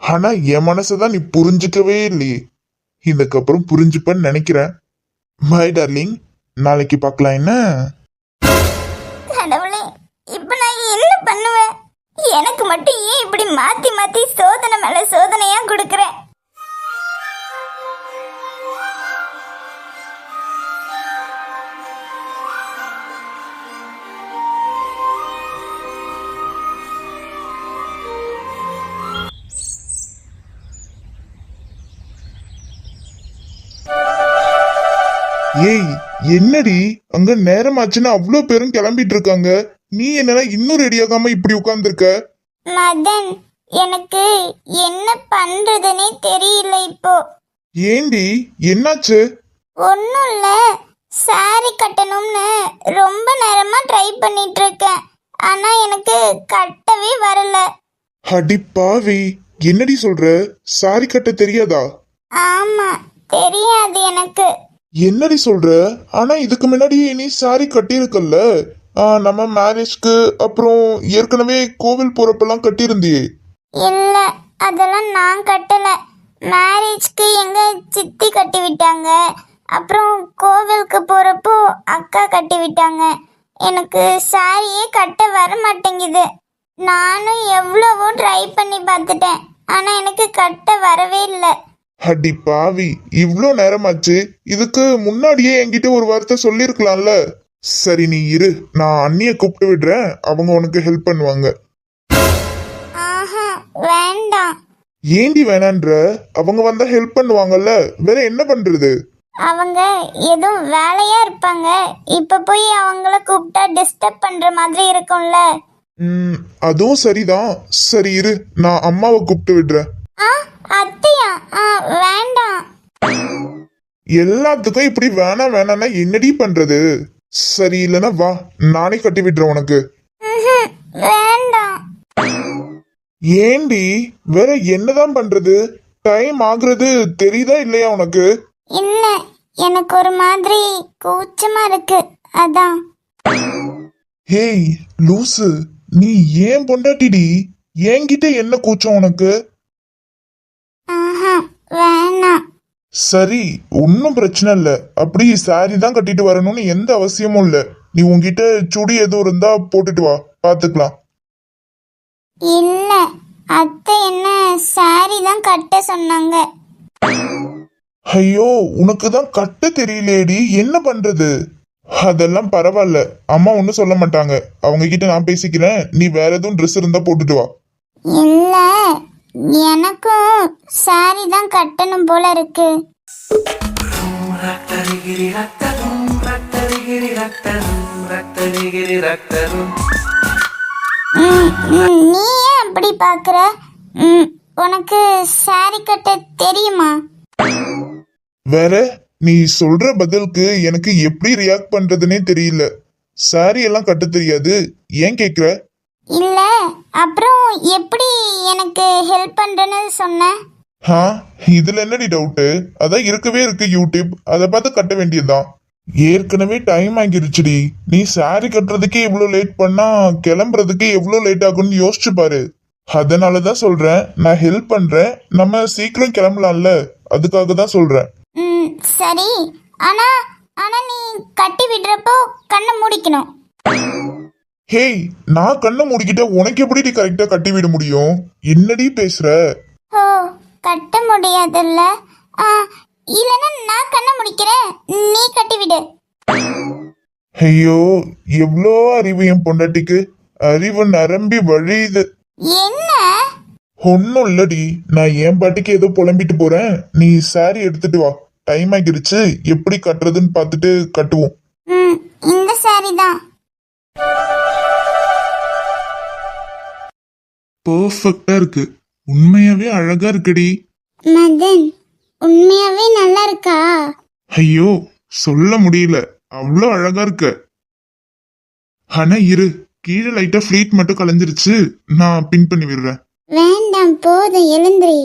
ஆனா என் மனசதான் நீ புரிஞ்சுக்கவே இல்லையே. இதுக்கப்புறம் புரிஞ்சுப்பன்னு நினைக்கிறேன். பை டார்லிங், நாளைக்கு பார்க்கலாம் என்ன. கடவுளே, இப்ப நான் என்ன பண்ணுவேன்? எனக்கு மட்டும் ஏன் இப்படி மாத்தி மாத்தி சோதனை மேல சோதனையா கொடுக்கறேன்? ஏய், என்னடி அங்க நேரமாச்சுன்னா அவ்வளோ பேரும் கிளம்பிட்டு இருக்காங்க. நீ என்னன்னா இன்னும் ரெடியாகாம இப்படி உட்கார்ந்துருக்க? மதன், எனக்கு என்ன பண்றதுன்னே தெரியல இப்போ. ஏண்டி, என்னாச்சு? ஒன்னும் இல்ல, சாரி கட்டணும்னு ரொம்ப நேரமா ட்ரை பண்ணிட்டு இருக்கேன். ஆனா எனக்கு கட்டவே வரல. அடி பாவி, என்னடி சொல்ற? சாரி கட்ட தெரியாதா? ஆமா, தெரியாது எனக்கு. என்னடி சொல்ற? ஆனா இதுக்கு முன்னாடி நீ சாரி கட்டியிருக்கல்ல? நம்ம மேரேஜ்க்கு அப்புறம் ஏற்கனவே கோவில் போறப்பெல்லாம் கட்டியிருந்தியே. இல்ல, அதெல்லாம் நான் கட்டல. மேரேஜ்க்கு எங்க சித்தி கட்டி விட்டாங்க. அப்புறம் கோவிலுக்கு போறப்போ அக்கா கட்டி விட்டாங்க. எனக்கு சாரியே கட்ட வர மாட்டேங்குது. நானும் எவ்வளவோ ட்ரை பண்ணி பார்த்துட்டேன். ஆனா எனக்கு கட்ட வரவே இல்லை. அடி பாவி, இவ்ளோ நேரமாச்சு. இதுக்கு முன்னாடியே என்கிட்ட ஒரு வார்த்தை சொல்லிருக்கலாம்ல. சரி நீ இரு, நான் அண்ணிய கூப்பிட்டு விடுறேன். அவங்க உனக்கு ஹெல்ப் பண்ணுவாங்க. ஆஹா, வேண்டாம். ஏண்டி வேணான்ற? அவங்க வந்தா ஹெல்ப் பண்ணுவாங்கல்ல, வேற என்ன பண்றது? அவங்க ஏதோ வேலையா இருப்பாங்க. இப்ப போய் அவங்கள கூப்பிட்டா டிஸ்டர்ப் பண்ற மாதிரி இருக்கும்ல. அதுவும் சரிதான். சரி இரு, நான் அம்மாவை கூப்பிட்டு விடுறேன். அத்தையா? வேண்டாம். எல்லாத்துக்கும் இப்படி வேணாம் வேணாம்னா என்னடி பண்றது? சரி இல்லைன்னா வா, நானே கட்டி விடுறேன் உனக்கு. வேண்டாம். ஏண்டி, வேற என்னதான் பண்றது? டைம் ஆகுறது தெரியுதா இல்லையா உனக்கு? இல்ல, எனக்கு ஒரு மாதிரி கூச்சமா இருக்கு, அதான். ஹேய் லூசு, நீ ஏன் பொண்டாட்டிடி? என்கிட்ட என்ன கூச்சம் உனக்கு? வேணாம். சரி, ஒன்னும் பிரச்சனை இல்ல. அப்படி சாரி தான் கட்டிட்டு வரணும்னு எந்த அவசியமும் இல்ல. நீ உன்கிட்ட சுடி எதுவும் இருந்தா போட்டுட்டு வா, பாத்துக்கலாம். இல்ல, அத்தை என்ன சாரி தான் கட்ட சொன்னாங்க. ஐயோ, உனக்கு தான் கட்ட தெரியலேடி, என்ன பண்றது? அதெல்லாம் பரவாயில்ல, அம்மா ஒன்னும் சொல்ல மாட்டாங்க. அவங்க கிட்ட நான் பேசிக்கிறேன். நீ வேற எதுவும் ட்ரெஸ் இருந்தா போட்டுட்டு வா. இல்ல, எனக்கும் சாரி தான் கட்டணும் போல இருக்கு. நீ ஏன் அப்படி பாக்குற? உனக்கு சாரி கட்ட தெரியுமா? வேற நீ சொல்ற பதிலுக்கு எனக்கு எப்படி ரியாக்ட் பண்றதுன்னே தெரியல. சாரி எல்லாம் கட்ட தெரியாது, ஏன் கேக்குற? இல்ல, அப்புறம் எப்படி எனக்கு ஹெல்ப் பண்றேன்னு சொன்ன? இதுல என்னடி டவுட்டு? அதான் இருக்கவே இருக்கு யூடியூப், அதை பார்த்து கட்ட வேண்டியதுதான். ஏற்கனவே டைம் ஆகிருச்சுடி. நீ சாரி கட்டுறதுக்கே இவ்வளவு லேட் பண்ணா கிளம்புறதுக்கே எவ்வளவு லேட் ஆகும்னு யோசிச்சு பாரு. அதனாலதான் சொல்றேன், நான் ஹெல்ப் பண்றேன், நம்ம சீக்கிரம் கிளம்பலாம்ல, அதுக்காக தான் சொல்றேன். ம் சரி. ஆனா ஆனா நீ கட்டி விடுறப்போ கண்ணை மூடிக்கணும். ஹேய், நான் கண்ணை மூடிக்கிட்ட உனக்கு எப்படி கரெக்டா கட்டி விட முடியும்? என்னடி பேசுற? ஓ, கட்ட முடியாதுல்ல. ஆ, இல்லைன்னா நான் கண்ணை முடிக்கிறேன், நீ கட்டி விடு. ஐயோ, எவ்வளோ அறிவு என் பொண்டாட்டிக்கு. அறிவு நிரம்பி வழியுது. என்ன? ஒன்னும் இல்லடி, நான் என் பாட்டுக்கு ஏதோ புலம்பிட்டு போறேன். நீ சாரி எடுத்துட்டு வா, டைம் ஆகிருச்சு. எப்படி கட்டுறதுன்னு பார்த்துட்டு கட்டுவோம். ம், இந்த சாரி தான். பர்ஃபெக்டா இருக்கு. உண்மையாவே அழகா இருக்குடி. மதன், உண்மையாவே நல்லா இருக்கா? ஐயோ, சொல்ல முடியல, அவ்வளோ அழகா இருக்க. ஆனா இரு, கீழே லைட்டா ஃபிளீட் மட்டும் கலைஞ்சிருச்சு, நான் பின் பண்ணி விடுறேன். வேண்டாம், போதும், எழுந்திரி.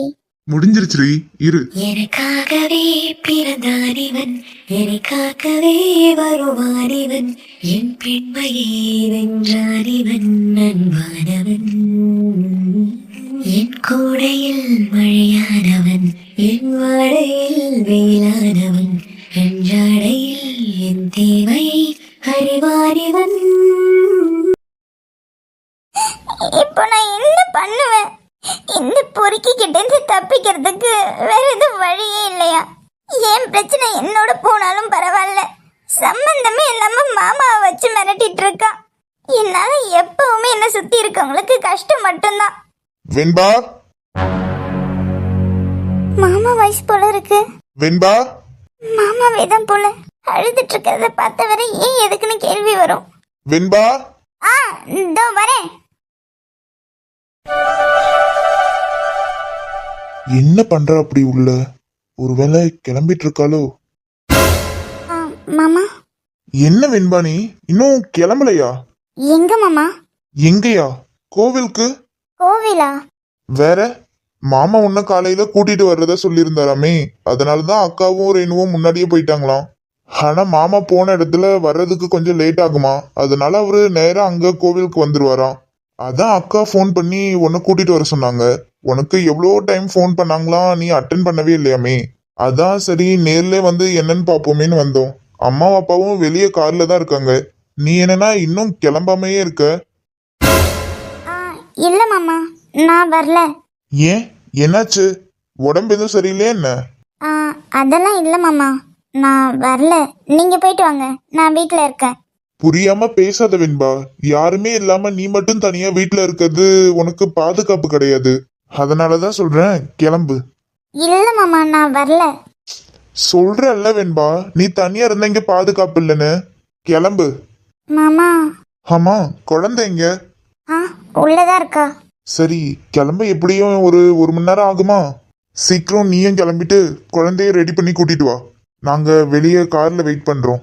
முடிஞ்சிருச்சுடி, இரு. எனக்காகவே பிறந்தானிவன், எனக்காகவே வருவானிவன், என் பெண்மையை வென்றானிவன், அன்பானவன், என் கூடையில் மழையானவன், என் வாடையில் வெயிலானவன், என் ஜாடையில் என் தேவையை அறிவானிவன். இப்போ நான் என்ன பண்ணுவேன்? இந்த பொறுக்கி கிட்ட இருந்து தப்பிக்கிறதுக்கு வேற எதுவும் வழியே இல்லையா? என் பிரச்சனை என்னோட போனாலும் பரவாயில்ல, சம்பந்தமே இல்லாம மாமாவை வச்சு மிரட்டிட்டு இருக்கா. என்னால எப்பவுமே என்ன சுத்தி இருக்கவங்களுக்கு கஷ்டம் மட்டும்தான். வெண்பா, மாமா வயசு போல இருக்கு. வெண்பா, மாமா வேதம் போல அழுதுட்டு இருக்கிறத பார்த்த வரை ஏன் எதுக்குன்னு கேள்வி வரும். வெண்பா. ஆ, இதோ வரேன். என்ன பண்ற அப்படி உள்ள? ஒருவேளை கிளம்பிட்டு இருக்காளோ? ஆ, மாமா. என்ன வெண்பா, நீ இன்னும் கிளம்பலையா? எங்க மாமா? எங்கயா? கோவிலுக்கு. கோவிலா? வேற, மாமா உன்ன காலையில கூட்டிட்டு வர்றதா சொல்லியிருந்தாராமே, அதனாலதான் அக்காவும் ரேணுவும் முன்னாடியே போயிட்டாங்களாம். ஆனா மாமா போன இடத்துல வர்றதுக்கு கொஞ்சம் லேட் ஆகுமா, அதனால அவரு நேரா அங்க கோவிலுக்கு வந்துருவாராம். அதான் அக்கா ஃபோன் பண்ணி உன்னை கூட்டிட்டு வர சொன்னாங்க. உனக்கு எவ்வளோ டைம் ஃபோன் பண்ணாங்களாம், நீ அட்டன் பண்ணவே இல்லையாமே. அதான் சரி நேர்ல வந்து என்னன்னு பாப்போமேன்னு வந்தோம். அம்மா அப்பாவும் வெளியே கார்ல தான் இருக்காங்க. நீ என்னன்னா இன்னும் கிளம்பாமையே இருக்க? ஆ, இல்ல மாமா, நான் வரல. ஏன், என்னாச்சு? உடம்பு எதுவும் சரியில்லையா என்ன? ஆ, அதெல்லாம் இல்ல மாமா, நான் வரல. நீங்க போயிட்டு வாங்க, நான் வீட்ல இருக்கேன். புரியாம பேசாத வெண்பா. யாருமே இல்லாம நீ மட்டும் தனியா வீட்ல இருக்கிறது உனக்கு பாதுகாப்பு கிடையாது. அதனாலதான் சொல்றேன், கிளம்பு. இல்ல மாமா, நான் வரல. சொல்றல்ல வெண்பா, நீ தனியா இருந்தா இங்க பாதுகாப்பு இல்லைன்னு. கிளம்பு. மாமா. ஆமா, குழந்தை எங்க? ஆ, உள்ளதா இருக்கா. சரி, கிளம்ப எப்படியும் ஒரு மணி நேரம் ஆகுமா? சீக்கிரம் நீயும் கிளம்பிட்டு குழந்தைய ரெடி பண்ணி கூட்டிட்டு வா. நாங்க வெளியே கார்ல வெயிட் பண்றோம்.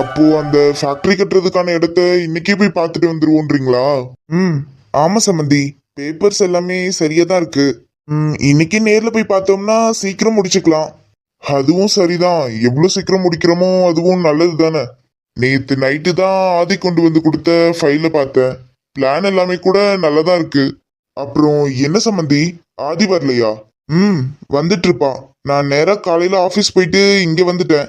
அப்போ அந்த ஃபேக்டரி கட்டுறதுக்கான இடத்த இன்னைக்கே போய் பார்த்துட்டு வந்துருவோன்றீங்களா? ம், ஆமா சம்மந்தி, பேப்பர்ஸ் எல்லாமே சரியா தான் இருக்கு. இன்னைக்கு நேர்ல போய் பார்த்தோம்னா சீக்கிரம் முடிச்சுக்கலாம். அதுவும் சரிதான், எவ்வளவு சீக்கிரம் முடிக்கிறோமோ அதுவும் நல்லது தானே. நேத்து நைட்டு தான் ஆதி கொண்டு வந்து கொடுத்த ஃபைல பார்த்தேன். பிளான் எல்லாமே கூட நல்லதா இருக்கு. அப்புறம் என்ன சம்மந்தி, ஆதி வரலையா? வந்துட்டு இருப்பான். நான் நேரா காலையில ஆபீஸ் போயிட்டு இங்க வந்துட்டேன்.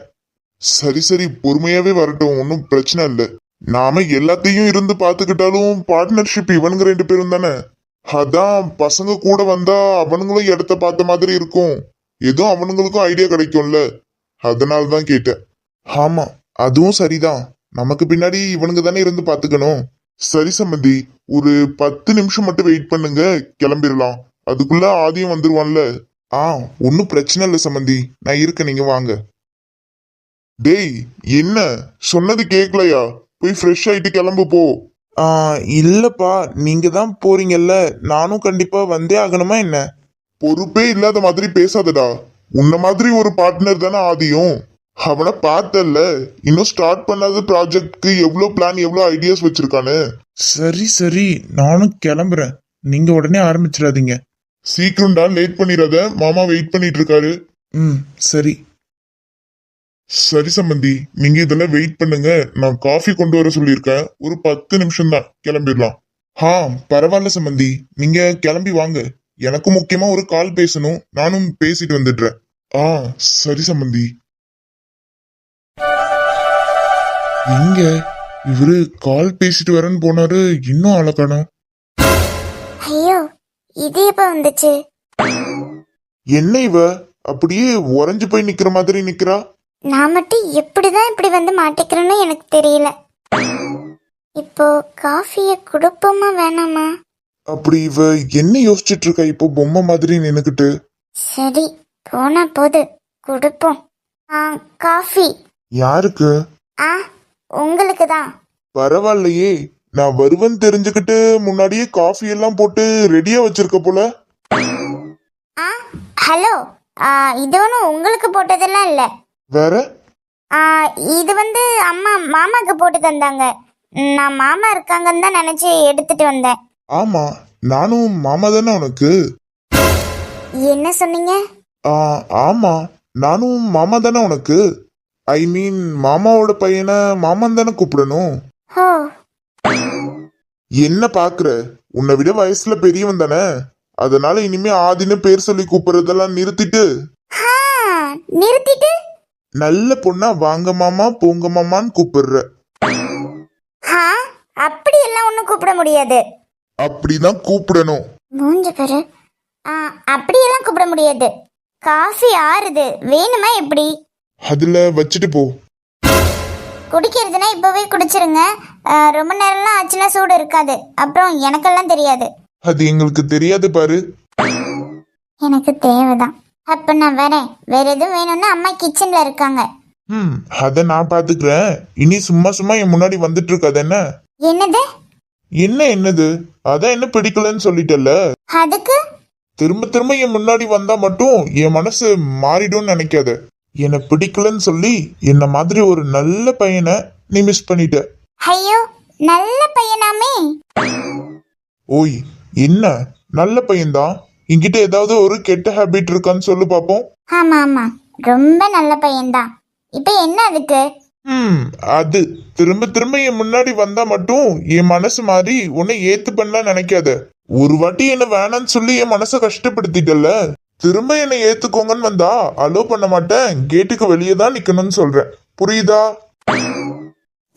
சரி சரி, பொறுமையாவே வரட்டும், ஒன்றும் பிரச்சனை இல்லை. நாம எல்லாத்தையும் இருந்து பார்த்துக்கிட்டாலும் பார்ட்னர்ஷிப் இவனுங்க 2 பேரும் தானே. அதான் பசங்க கூட வந்தா அவனுங்களும் இடத்த பார்த்த மாதிரி இருக்கும், ஏதோ அவனுங்களுக்கும் ஐடியா கிடைக்கும்ல, அதனால தான் கேட்டேன். ஆமா, அதுவும் சரிதான், நமக்கு பின்னாடி இவனுங்க தானே இருந்து பார்த்துக்கணும். சரி சம்மந்தி, ஒரு 10 நிமிஷம் மட்டும் வெயிட் பண்ணுங்க, கிளம்பிடலாம். அதுக்குள்ள ஆதியும் வந்துருவான்ல. ஒன்னும் பிரச்சனை இல்லை சம்மந்தி, நான் இருக்கேன், நீங்க வாங்க. டேய், என்ன சொன்னது கேட்கலையா? போய் ஃப்ரெஷ் ஆயிட்டு கிளம்பு போ. இல்லப்பா, நீங்க தான் போறீங்கல்ல, நானும் கண்டிப்பா வந்தே ஆகணுமா என்ன? பொறுப்பே இல்லாத மாதிரி பேசாதடா. உன்ன மாதிரி ஒரு பார்ட்னர் தானே ஆதியும். அவனை பார்த்தல்ல, இன்னும் ஸ்டார்ட் பண்ணாத ப்ராஜெக்ட்க்கு எவ்வளோ பிளான், எவ்வளோ ஐடியாஸ் வச்சிருக்கானு. சரி சரி, நானும் கிளம்புறேன், நீங்க உடனே ஆரம்பிச்சிடாதீங்க. சீக்கிரம்டா, லேட் பண்ணிடாத, மாமா வெயிட் பண்ணிட்டு இருக்காரு. சரி. சரி சம்பந்தி, நீங்க இதெல்லாம் வெயிட் பண்ணுங்க. நான் காஃபி கொண்டு வர சொல்லியிருக்கேன். ஒரு 10 நிமிஷம் தான், கிளம்பிடலாம். பரவாயில்ல சம்பந்தி, நீங்க கிளம்பி வாங்க. எனக்கு முக்கியமா ஒரு கால் பேசணும். நானும் பேசிட்டு வந்துடுறேன். சரி சம்பந்தி. எங்க இவரு கால் பேசிட்டு வரேன்னு போனாரு, இன்னும் ஆளை காணோம். ஐயோ இது எப்ப வந்துச்சு? என்ன இவ அப்படியே உறைஞ்சு போய் நிக்கிற மாதிரி நிக்கிறா? நான் மட்டும் எப்படிதான் இப்படி வந்து மாட்டிக்கிறேன்னு எனக்கு தெரியல. இப்போ காஃபிய குடுப்போமா வேணாமா? அப்படி இவ என்ன யோசிச்சுட்டு இருக்கா இப்போ பொம்மை மாதிரி நின்னுக்கிட்டு? சரி போனா போது, குடுப்போம். காஃபி. யாருக்கு? உங்களுக்கு தான். பரவாயில்லையே, நான் வருவேன்னு தெரிஞ்சுக்கிட்டு முன்னாடியே காஃபி எல்லாம் போட்டு ரெடியா வச்சிருக்க போல. ஹலோ, இது ஒன்றும் உங்களுக்கு போட்டதெல்லாம் இல்லை. வேற? இது வந்து அம்மா மாமாக்கு போட்டு தந்தாங்க. நான் மாமா இருக்காங்கன்னு தான் நினைச்சு எடுத்துட்டு வந்தேன். ஆமா, நானும் மாமா தானே உனக்கு. என்ன சொன்னீங்க? ஆமா, நானும் மாமா தானே உனக்கு. ஐ மீன் மாமாவோட பையனை மாமான் தானே கூப்பிடணும். ஓ, என்ன பாக்குற? உன்னை விட வயசுல பெரியவன் தானே, அதனால இனிமே ஆதின்னு பேர் சொல்லி கூப்பிடுறதெல்லாம் நிறுத்திட்டு நிறுத்திட்டு நல்ல பொண்ணா வாங்க மாமா போங்க மாமான்னு கூப்பிடுற. அப்படி எல்லாம் ஒன்றும் கூப்பிட முடியாது. அப்படிதான் கூப்பிடணும். மூஞ்ச பேரு. அப்படியெல்லாம் கூப்பிட முடியாது. காஃபி ஆறுது, வேணுமா எப்படி? அதுல வச்சுட்டு போ. குடிக்கிறதுனா இப்பவே குடிச்சிருங்க. ரொம்ப நேரம்லாம் ஆச்சுன்னா சூடு இருக்காது, அப்புறம் எனக்கெல்லாம் தெரியாது. அது எங்களுக்கு தெரியாது பாரு. எனக்கு தேவைதான். அப்ப நான் வரேன். வேற எதுவும் வேணும்னா அம்மா கிச்சன்ல இருக்காங்க. அத நான் பாத்துக்கிறேன். இனி சும்மா சும்மா என் முன்னாடி வந்துட்டு இருக்காது. என்ன என்னது? என்னது? அதான் என்ன பிடிக்கலன்னு சொல்லிட்டல. அதுக்கு திரும்ப திரும்ப என் முன்னாடி வந்தா மட்டும் என் மனசு மாறிடும்னு நினைக்காத. என்ன பிடிக்கலன்னு சொல்லி என்ன மாதிரி ஒரு நல்ல பையனை நீ மிஸ் பண்ணிட்ட. ஐயோ, நல்ல பையனாமே. ஓய், என்ன நல்ல பையன்தான்? என்கிட்ட ஏதாவது ஒரு கெட்ட ஹேபிட் இருக்கான்னு சொல்லு பாப்போம். ஆமா, ரொம்ப நல்ல பையன்தான். இப்ப என்ன அதுக்கு? அது திரும்ப திரும்ப என் முன்னாடி வந்தா மட்டும் என் மனசு மாறி உன்னை ஏத்து பண்ணலாம் நினைக்காத. ஒரு வாட்டி என்ன வேணான்னு சொல்லி என் மனசை கஷ்டப்படுத்திட்டல. திரும்ப என்னை ஏத்துக்கோங்கன்னு வந்தா அலோ பண்ண மாட்டேன். கேட்டுக்கு வெளியே தான் நிக்கணும்னு சொல்றேன். புரியுதா?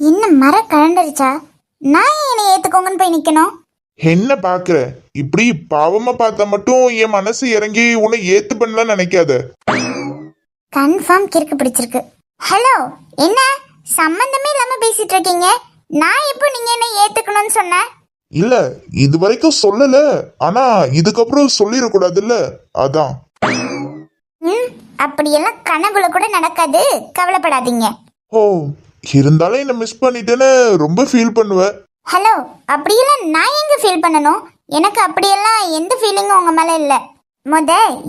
என்ன மர கழண்டரிச்சா? நான் என்னை ஏத்துக்கோங்கன்னு போய் நிக்கணும்? என்ன பாக்குற? இப்படி பாவமா பார்த்தா மட்டும் என் மனசு இறங்கி உன்னை ஏத்து பண்ணலாம் நினைக்காத. கன்ஃபார்ம் கிறுக்கு பிடிச்சிருக்கு. ஹலோ, என்ன சம்பந்தமே இல்லாம பேசிட்டு இருக்கீங்க? நான் இப்போ நீங்க என்ன ஏத்துக்கணும்னு சொன்னேன்? இல்ல, இது வரைக்கும் சொல்லல. ஆனா இதுக்கப்புறம் சொல்லிடக்கூடாதுல்ல, அதான். அப்படியெல்லாம் கனவுல கூட நடக்காது, கவலைப்படாதீங்க. ஓ, இருந்தாலும் என்ன மிஸ் பண்ணிட்டேன்னு ரொம்ப ஃபீல் பண்ணுவ. ஹலோ, அப்படியெல்லாம் நான் எங்க ஃபீல் பண்ணணும்? எனக்கு அப்படியெல்லாம் எந்த ஃபீலிங்கும் உங்க மேல இல்ல.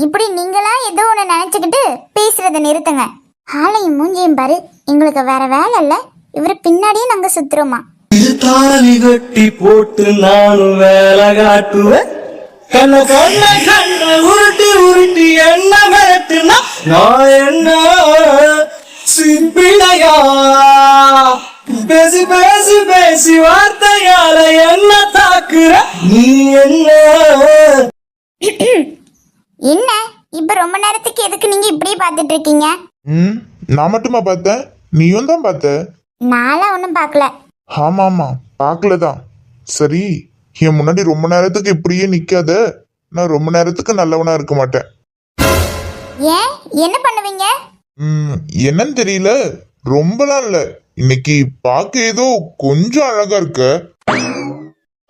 இப்படி நீங்களா ஏதோ ஒன்று நினைச்சுக்கிட்டு பேசுறத நிறுத்துங்க. ஆளையும் மூஞ்சியும் பாரு. எங்களுக்கு வேற வேலை இல்ல, இவரு பின்னாடியே நாங்க சுத்துறோமா? தாலி கட்டி போட்டு நானும் வேலை காட்டுவேன். கண்ண கண்ண கண்ண உருட்டி உருட்டி என்ன மிரட்டுனா நான் என்ன சிப்பிடையா? பேசி பேசி பேசி வார்த்தையால என்ன தாக்குற நீ? என்ன இப்ப ரொம்ப நேரத்துக்கு எதுக்கு நீங்க இப்படியே பாத்துட்டு இருக்கீங்க? நான் மட்டுமா பார்த்தேன்? நீயும் தான் பார்த்த. நாளா ஒன்னும் பாக்கல. ஆமா, பார்க்கலதான். சரி, என் முன்னாடி ரொம்ப நேரத்துக்கு இப்படியே நிக்காத. நான் ரொம்ப நேரத்துக்கு நல்லவனா இருக்க மாட்டேன். ஏன், என்ன பண்ணுவீங்க? என்னன்னு தெரியல, ரொம்பலாம் இல்ல. இன்னைக்கு பார்க்க ஏதோ கொஞ்சம் அழகா இருக்க.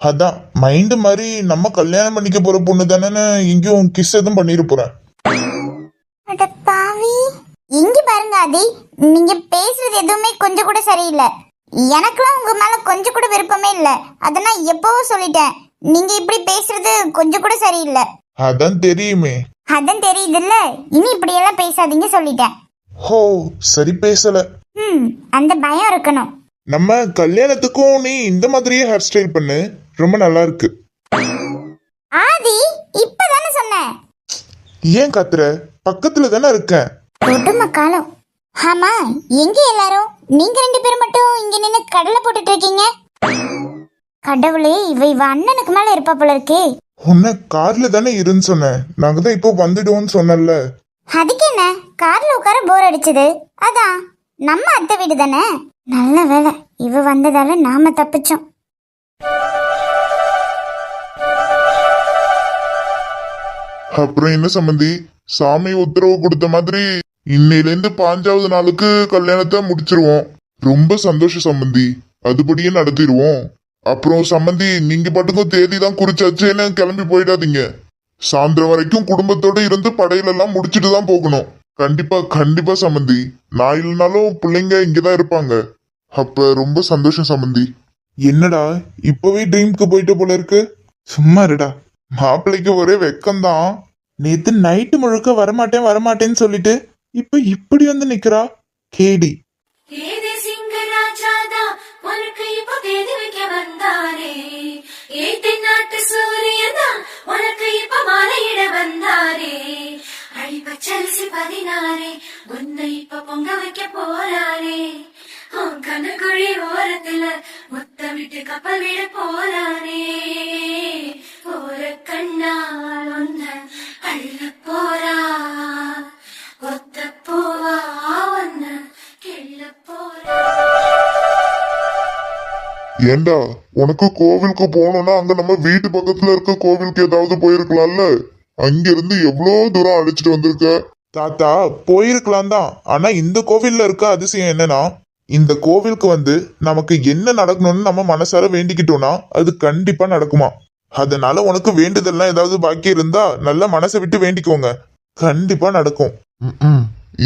அதான் மைண்ட் மாதிரி நம்ம கல்யாணம் பண்ணிக்க போற பொண்ணு தானே, எங்கேயும் கிஸ் எதுவும் பண்ணிட்டு போறேன். இங்க பாருங்க ஆதி, நீங்க பேசுறது எதுவுமே கொஞ்சம் கூட சரியில்லை. எனக்குலாம் உங்க மேல கொஞ்சம் கூட விருப்பமே இல்ல. அத நான் எப்பவோ சொல்லிட்டேன். நீங்க இப்படி பேசுறது கொஞ்சம் கூட சரியில்லை. அதான் தெரியுமே. அதான் தெரியுதுல்ல, இனி இப்படி எல்லாம் பேசாதீங்க சொல்லிட்டேன். ஹோ, சரி பேசல. அந்த பயம் இருக்கணும். நம்ம கல்யாணத்துக்கும் நீ இந்த மாதிரியே ஹேர் ஸ்டைல் பண்ணு, ரொம்ப நல்லா இருக்கு. ஆதி, இப்பதானே சொன்னேன். ஏன் கத்துற? பக்கத்துல தானே இருக்கேன். குடும்ப காலம் ஆமா, எங்க எல்லாரும்? நீங்க ரெண்டு பேரும் மட்டும் இங்க நின்னு கடலை போட்டுட்டு இருக்கீங்க. கடவுளே, இவ அண்ணனுக்கு மேல இருப்பா போல இருக்கே. உன்னை கார்ல தானே இருன்னு சொன்னேன். நாங்க தான் இப்போ வந்துடுவோம்னு சொன்னல. அதுக்கு என்ன, கார்ல உட்கார போர் அடிச்சது. அதான் நம்ம அத்தை வீடு தானே. நல்ல வேலை இவ வந்ததால நாம தப்பிச்சோம். அப்புறம் என்ன சம்பந்தி, சாமி உத்தரவு கொடுத்த மாதிரி இன்னையில இருந்து 5வது நாளுக்கு கல்யாணத்தை முடிச்சிருவோம். ரொம்ப சந்தோஷம் சம்பந்தி, அதுபடியே நடத்திடுவோம். அப்புறம் சம்பந்தி, நீங்க பாட்டுக்கும் தேதி தான் குறிச்சாச்சுன்னு கிளம்பி போயிடாதீங்க. சாயந்தரம் வரைக்கும் குடும்பத்தோட இருந்து படையிலெல்லாம் முடிச்சிட்டு தான் போகணும். கண்டிப்பா கண்டிப்பா சம்பந்தி, நான் இல்லைனாலும் பிள்ளைங்க இங்கதான் இருப்பாங்க. அப்ப ரொம்ப சந்தோஷம் சம்பந்தி. என்னடா இப்பவே ட்ரீம்க்கு போயிட்டு போல இருக்கு? சும்மா இருடா, மாப்பிள்ளைக்கு ஒரே வெக்கம்தான். நேத்து நைட்டு முழுக்க வரமாட்டேன் வரமாட்டேன்னு சொல்லிட்டு இப்ப இப்படி வந்து நிக்கிறா கேடி. ஏதே சிங்கராஜாதா உனக்கு இப்போ தேதி வைக்க வந்தாரே. ஏ தென்னாட்டு சூரியதா உனக்கு இப்போ மாலையிட வந்தாரே. அடிப்பச்சரிசி 16 உன்னை இப்ப பொங்க வைக்க போறாரே. உன் கண்ணுக்குழி ஓரத்துல முத்தமிட்டு கப்பல் விட போறாரே. போற கண்ணால் ஒன்ன அள்ள போறா. ஒத்த போவா ஒன்ன கிள்ள போறா. ஏண்டா, உனக்கு கோவிலுக்கு போகணும்னா அங்க நம்ம வீட்டு பக்கத்துல இருக்க கோவிலுக்கு ஏதாவது போயிருக்கலாம்ல. அங்க இருந்து எவ்வளவு தூரம் அழைச்சிட்டு வந்திருக்க. தாத்தா போயிருக்கலாம் தான், ஆனா இந்த கோவில்ல இருக்க அதிசயம் என்னன்னா, இந்த கோவிலுக்கு வந்து நமக்கு என்ன நடக்கணும்னு நம்ம மனசார வேண்டிக்கிட்டோம்னா அது கண்டிப்பா நடக்குமா. அதனால உனக்கு வேண்டுதல்லாம் ஏதாவது பாக்கி இருந்தா நல்ல மனசை விட்டு வேண்டிக்கோங்க, கண்டிப்பா நடக்கும்.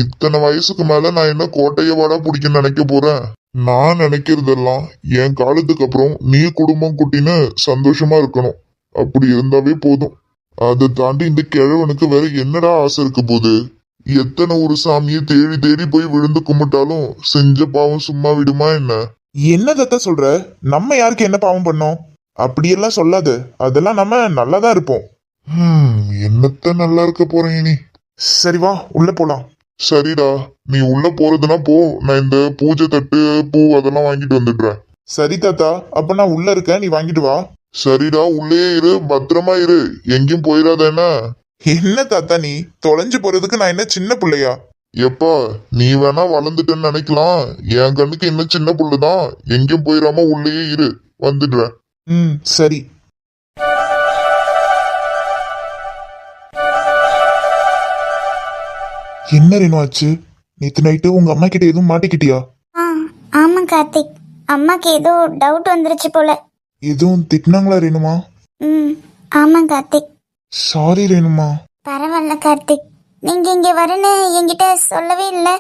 இத்தனை வயசுக்கு மேல நான் என்ன கோட்டையவாடா பிடிக்க நினைக்க போறேன். நான் நினைக்கிறதெல்லாம் என் காலத்துக்கு அப்புறம் நீ குடும்பம் குட்டின்னு சந்தோஷமா இருக்கணும். அப்படி இருந்தாவே போதும். அதை தாண்டி இந்த கிழவனுக்கு வேற என்னடா ஆசை இருக்க போகுது. எத்தனை ஒரு சாமியை தேடி தேடி போய் விழுந்து கும்பிட்டாலும் செஞ்ச பாவம் சும்மா விடுமா என்ன? என்ன தாத்தா சொல்ற? நம்ம யாருக்கு என்ன பாவம் பண்ணோம்? அப்படியெல்லாம் சொல்லாத, அதெல்லாம் நம்ம நல்லாதான் இருப்போம். என்னத்த நல்லா இருக்க போறேன் நீ. சரி வா உள்ள போலாம். சரிடா, நீ உள்ள போறதுன்னா போ. நான் இந்த பூஜை தட்டு பூ அதெல்லாம் வாங்கிட்டு வந்துடுறேன். சரி தாத்தா, அப்ப நான் உள்ள இருக்கேன், நீ வாங்கிட்டு வா. சரிடா, உள்ளே இரு, பத்திரமா இரு, எங்கேயும் போயிடாத என்ன. என்ன தாத்தா நீ தொலைஞ்சு போறதுக்கு நான் என்ன சின்ன பிள்ளையா? எப்பா, நீ வேணா வளர்ந்துட்டேன்னு நினைக்கலாம். என் கண்ணுக்கு இன்னும் சின்ன புள்ளுதான். எங்கேயும் போயிடாம உள்ளேயே இரு, வந்துடுறேன். சரி. என்ன ரேணு ஆச்சு? நேத்து நைட்டு உங்க அம்மா கிட்ட எதுவும் மாட்டிக்கிட்டியா? ஆமா கார்த்திக், அம்மாக்கு ஏதோ டவுட் வந்துருச்சு போல. எதுவும் திட்டினாங்களா ரேணுமா? ஆமா கார்த்திக். சாரி ரேணுமா. பரவாயில்ல கார்த்திக், நீங்க இங்க வரேன்னு என்கிட்ட சொல்லவே இல்லை.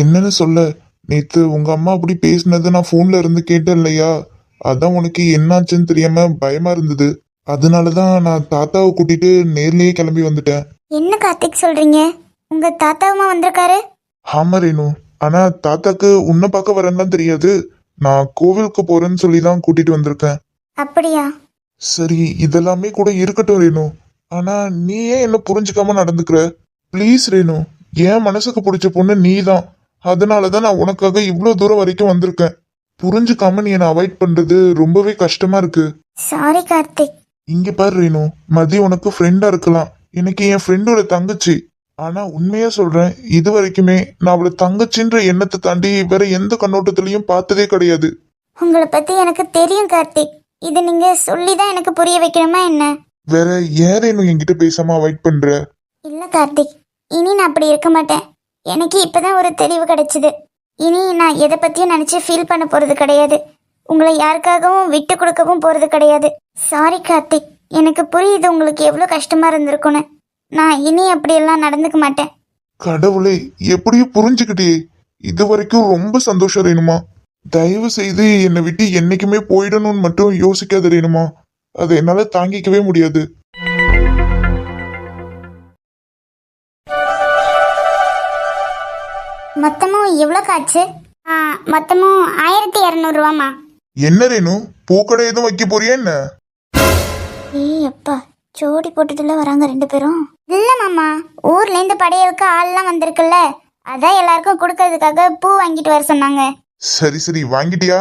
என்னன்னு சொல்ல, நேத்து உங்க அம்மா அப்படி பேசினது நான் போன்ல இருந்து கேட்டேன் இல்லையா, அதான் உனக்கு என்னாச்சுன்னு தெரியாம பயமா இருந்தது. அதனாலதான் நான் தாத்தாவை கூட்டிட்டு நேர்லயே கிளம்பி வந்துட்டேன். என்ன கார்த்திக் சொல்றீங்க? உங்க தாத்தாவுமா வந்திருக்காரு? ஆமா ரேணு, ஆனா தாத்தாக்கு உன்னை பார்க்க வரேன்லாம் தெரியாது. நான் கோவிலுக்கு போறேன்னு சொல்லி தான் கூட்டிட்டு வந்திருக்கேன். அப்படியா? சரி, இதெல்லாமே கூட இருக்கட்டும் ரேணு, ஆனா நீ ஏன் என்ன புரிஞ்சுக்காம நடந்துக்கிற? ப்ளீஸ் ரேணு, என் மனசுக்கு பிடிச்ச பொண்ணு நீ தான். அதனாலதான் நான் உனக்காக இவ்வளவு தூரம் வரைக்கும் வந்திருக்கேன். புரிஞ்சுக்காம நீ என்னை அவாய்ட் பண்றது ரொம்பவே கஷ்டமா இருக்கு. சாரி கார்த்திக். இங்க பாரு ரேணு, மதி உனக்கு ஃப்ரெண்டா இருக்கலாம், எனக்கு என் ஃப்ரெண்டோட தங்கச்சி. ஆனா உண்மையா சொல்றேன், இது வரைக்குமே நான் அவளை தங்கச்சின்ற எண்ணத்தை தாண்டி வேற எந்த கண்ணோட்டத்திலையும் பார்த்ததே கிடையாது. உங்களை பத்தி எனக்கு தெரியும் கார்த்திக், இது நீங்க சொல்லிதான் எனக்கு புரிய வைக்கணுமா என்ன? வேற ஏன் ரேணு என்கிட்ட பேசாம அவாய்ட் பண்ற? இல்ல கார்த்திக், இனி நான் அப்படி இருக்க மாட்டேன். எனக்கு இப்பதான் ஒரு தெளிவு கிடைச்சது. இனி நான் எதை பத்தியும் நினைச்சு ஃபீல் பண்ண போறது கிடையாது. உங்களை யாருக்காகவும் விட்டு கொடுக்கவும் போறது கிடையாது. சாரி கார்த்திக், எனக்கு புரியுது உங்களுக்கு எவ்வளவு கஷ்டமா இருந்திருக்குன்னு. நான் இனி அப்படியெல்லாம் நடந்துக்க மாட்டேன். கடவுளே, எப்படியும் புரிஞ்சுக்கிட்டே, இது வரைக்கும் ரொம்ப சந்தோஷம் ரேணுமா. தயவு செய்து என்னை விட்டு என்னைக்குமே போயிடணும்னு மட்டும் யோசிக்காத ரேணுமா, அதை என்னால தாங்கிக்கவே முடியாது. மொத்தமும் எவ்வளோ காச்சு? மொத்தமும் 1200 ரூபாமா. என்ன ரேணு, பூக்கடை எதுவும் வைக்க போறியா என்ன? ஏய் அப்பா, ஜோடி போட்டுட்டுல வராங்க ரெண்டு பேரும். இல்ல மாமா, ஊர்ல இருந்து படையலுக்கு ஆள்லாம் வந்திருக்குல்ல, அதான் எல்லாருக்கும் கொடுக்கறதுக்காக பூ வாங்கிட்டு வர சொன்னாங்க. சரி சரி வாங்கிட்டியா?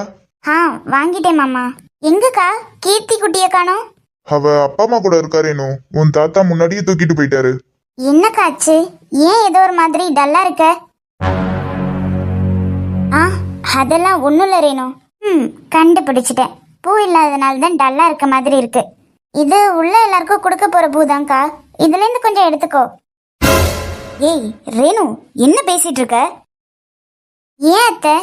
வாங்கிட்டேன் மாமா. எங்கக்கா கீர்த்தி குட்டிய காணோம்? அவ அப்பா அம்மா கூட இருக்காரேனோ, உன் தாத்தா முன்னாடியே தூக்கிட்டு போயிட்டாரு. என்னக்கா ஆச்சு? ஏன் ஏதோ ஒரு மாதிரி டல்லா இருக்க? அதெல்லாம் ஒண்ணும் இல்ல ரேணு. கண்டுபிடிச்சிட்டேன். பூ இல்லாதனால தான் டல்லா இருக்க மாதிரி இருக்கு. இது உள்ள எல்லாருக்கும் கொடுக்க போற பூதாங்க்கா. இதுல இருந்து கொஞ்சம் எடுத்துக்கோ. ஏய் ரேணு, என்ன பேசிட்டு இருக்க? ஏன் அத்தை,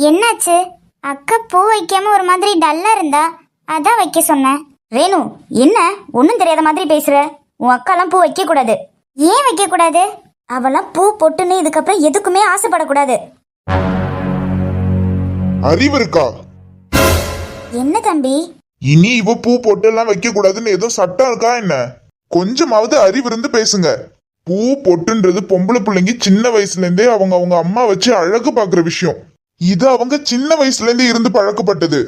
என்னாச்சு? அக்கா பூ வைக்காம ஒரு மாதிரி டல்லா இருந்தா, அதான் வைக்க சொன்னேன். ரேணு, என்ன ஒன்னும் தெரியாத மாதிரி பேசுற? உன் அக்காலாம் பூ வைக்க கூடாது. ஏன் வைக்க கூடாது? அவெல்லாம் பூ பொட்டுன்னு இதுக்கப்புறம் எதுக்குமே ஆசைப்படக்கூடாது. அறிவு இருக்கா? என்ன தம்பி? இனி இவ பூ போட்டு எல்லாம் வைக்க கூடாதுன்னு ஏதோ சட்டம் இருக்கா என்ன? கொஞ்சமாவது அறிவு இருந்து பேசுங்க. பூ பொட்டுன்றது பொம்பளை பிள்ளைங்க சின்ன வயசுல இருந்தே அவங்க அவங்க அம்மா வச்சு அழகு பாக்குற விஷயம். இது அவங்க சின்ன வயசுல இருந்தே இருந்து பழக்கப்பட்டது.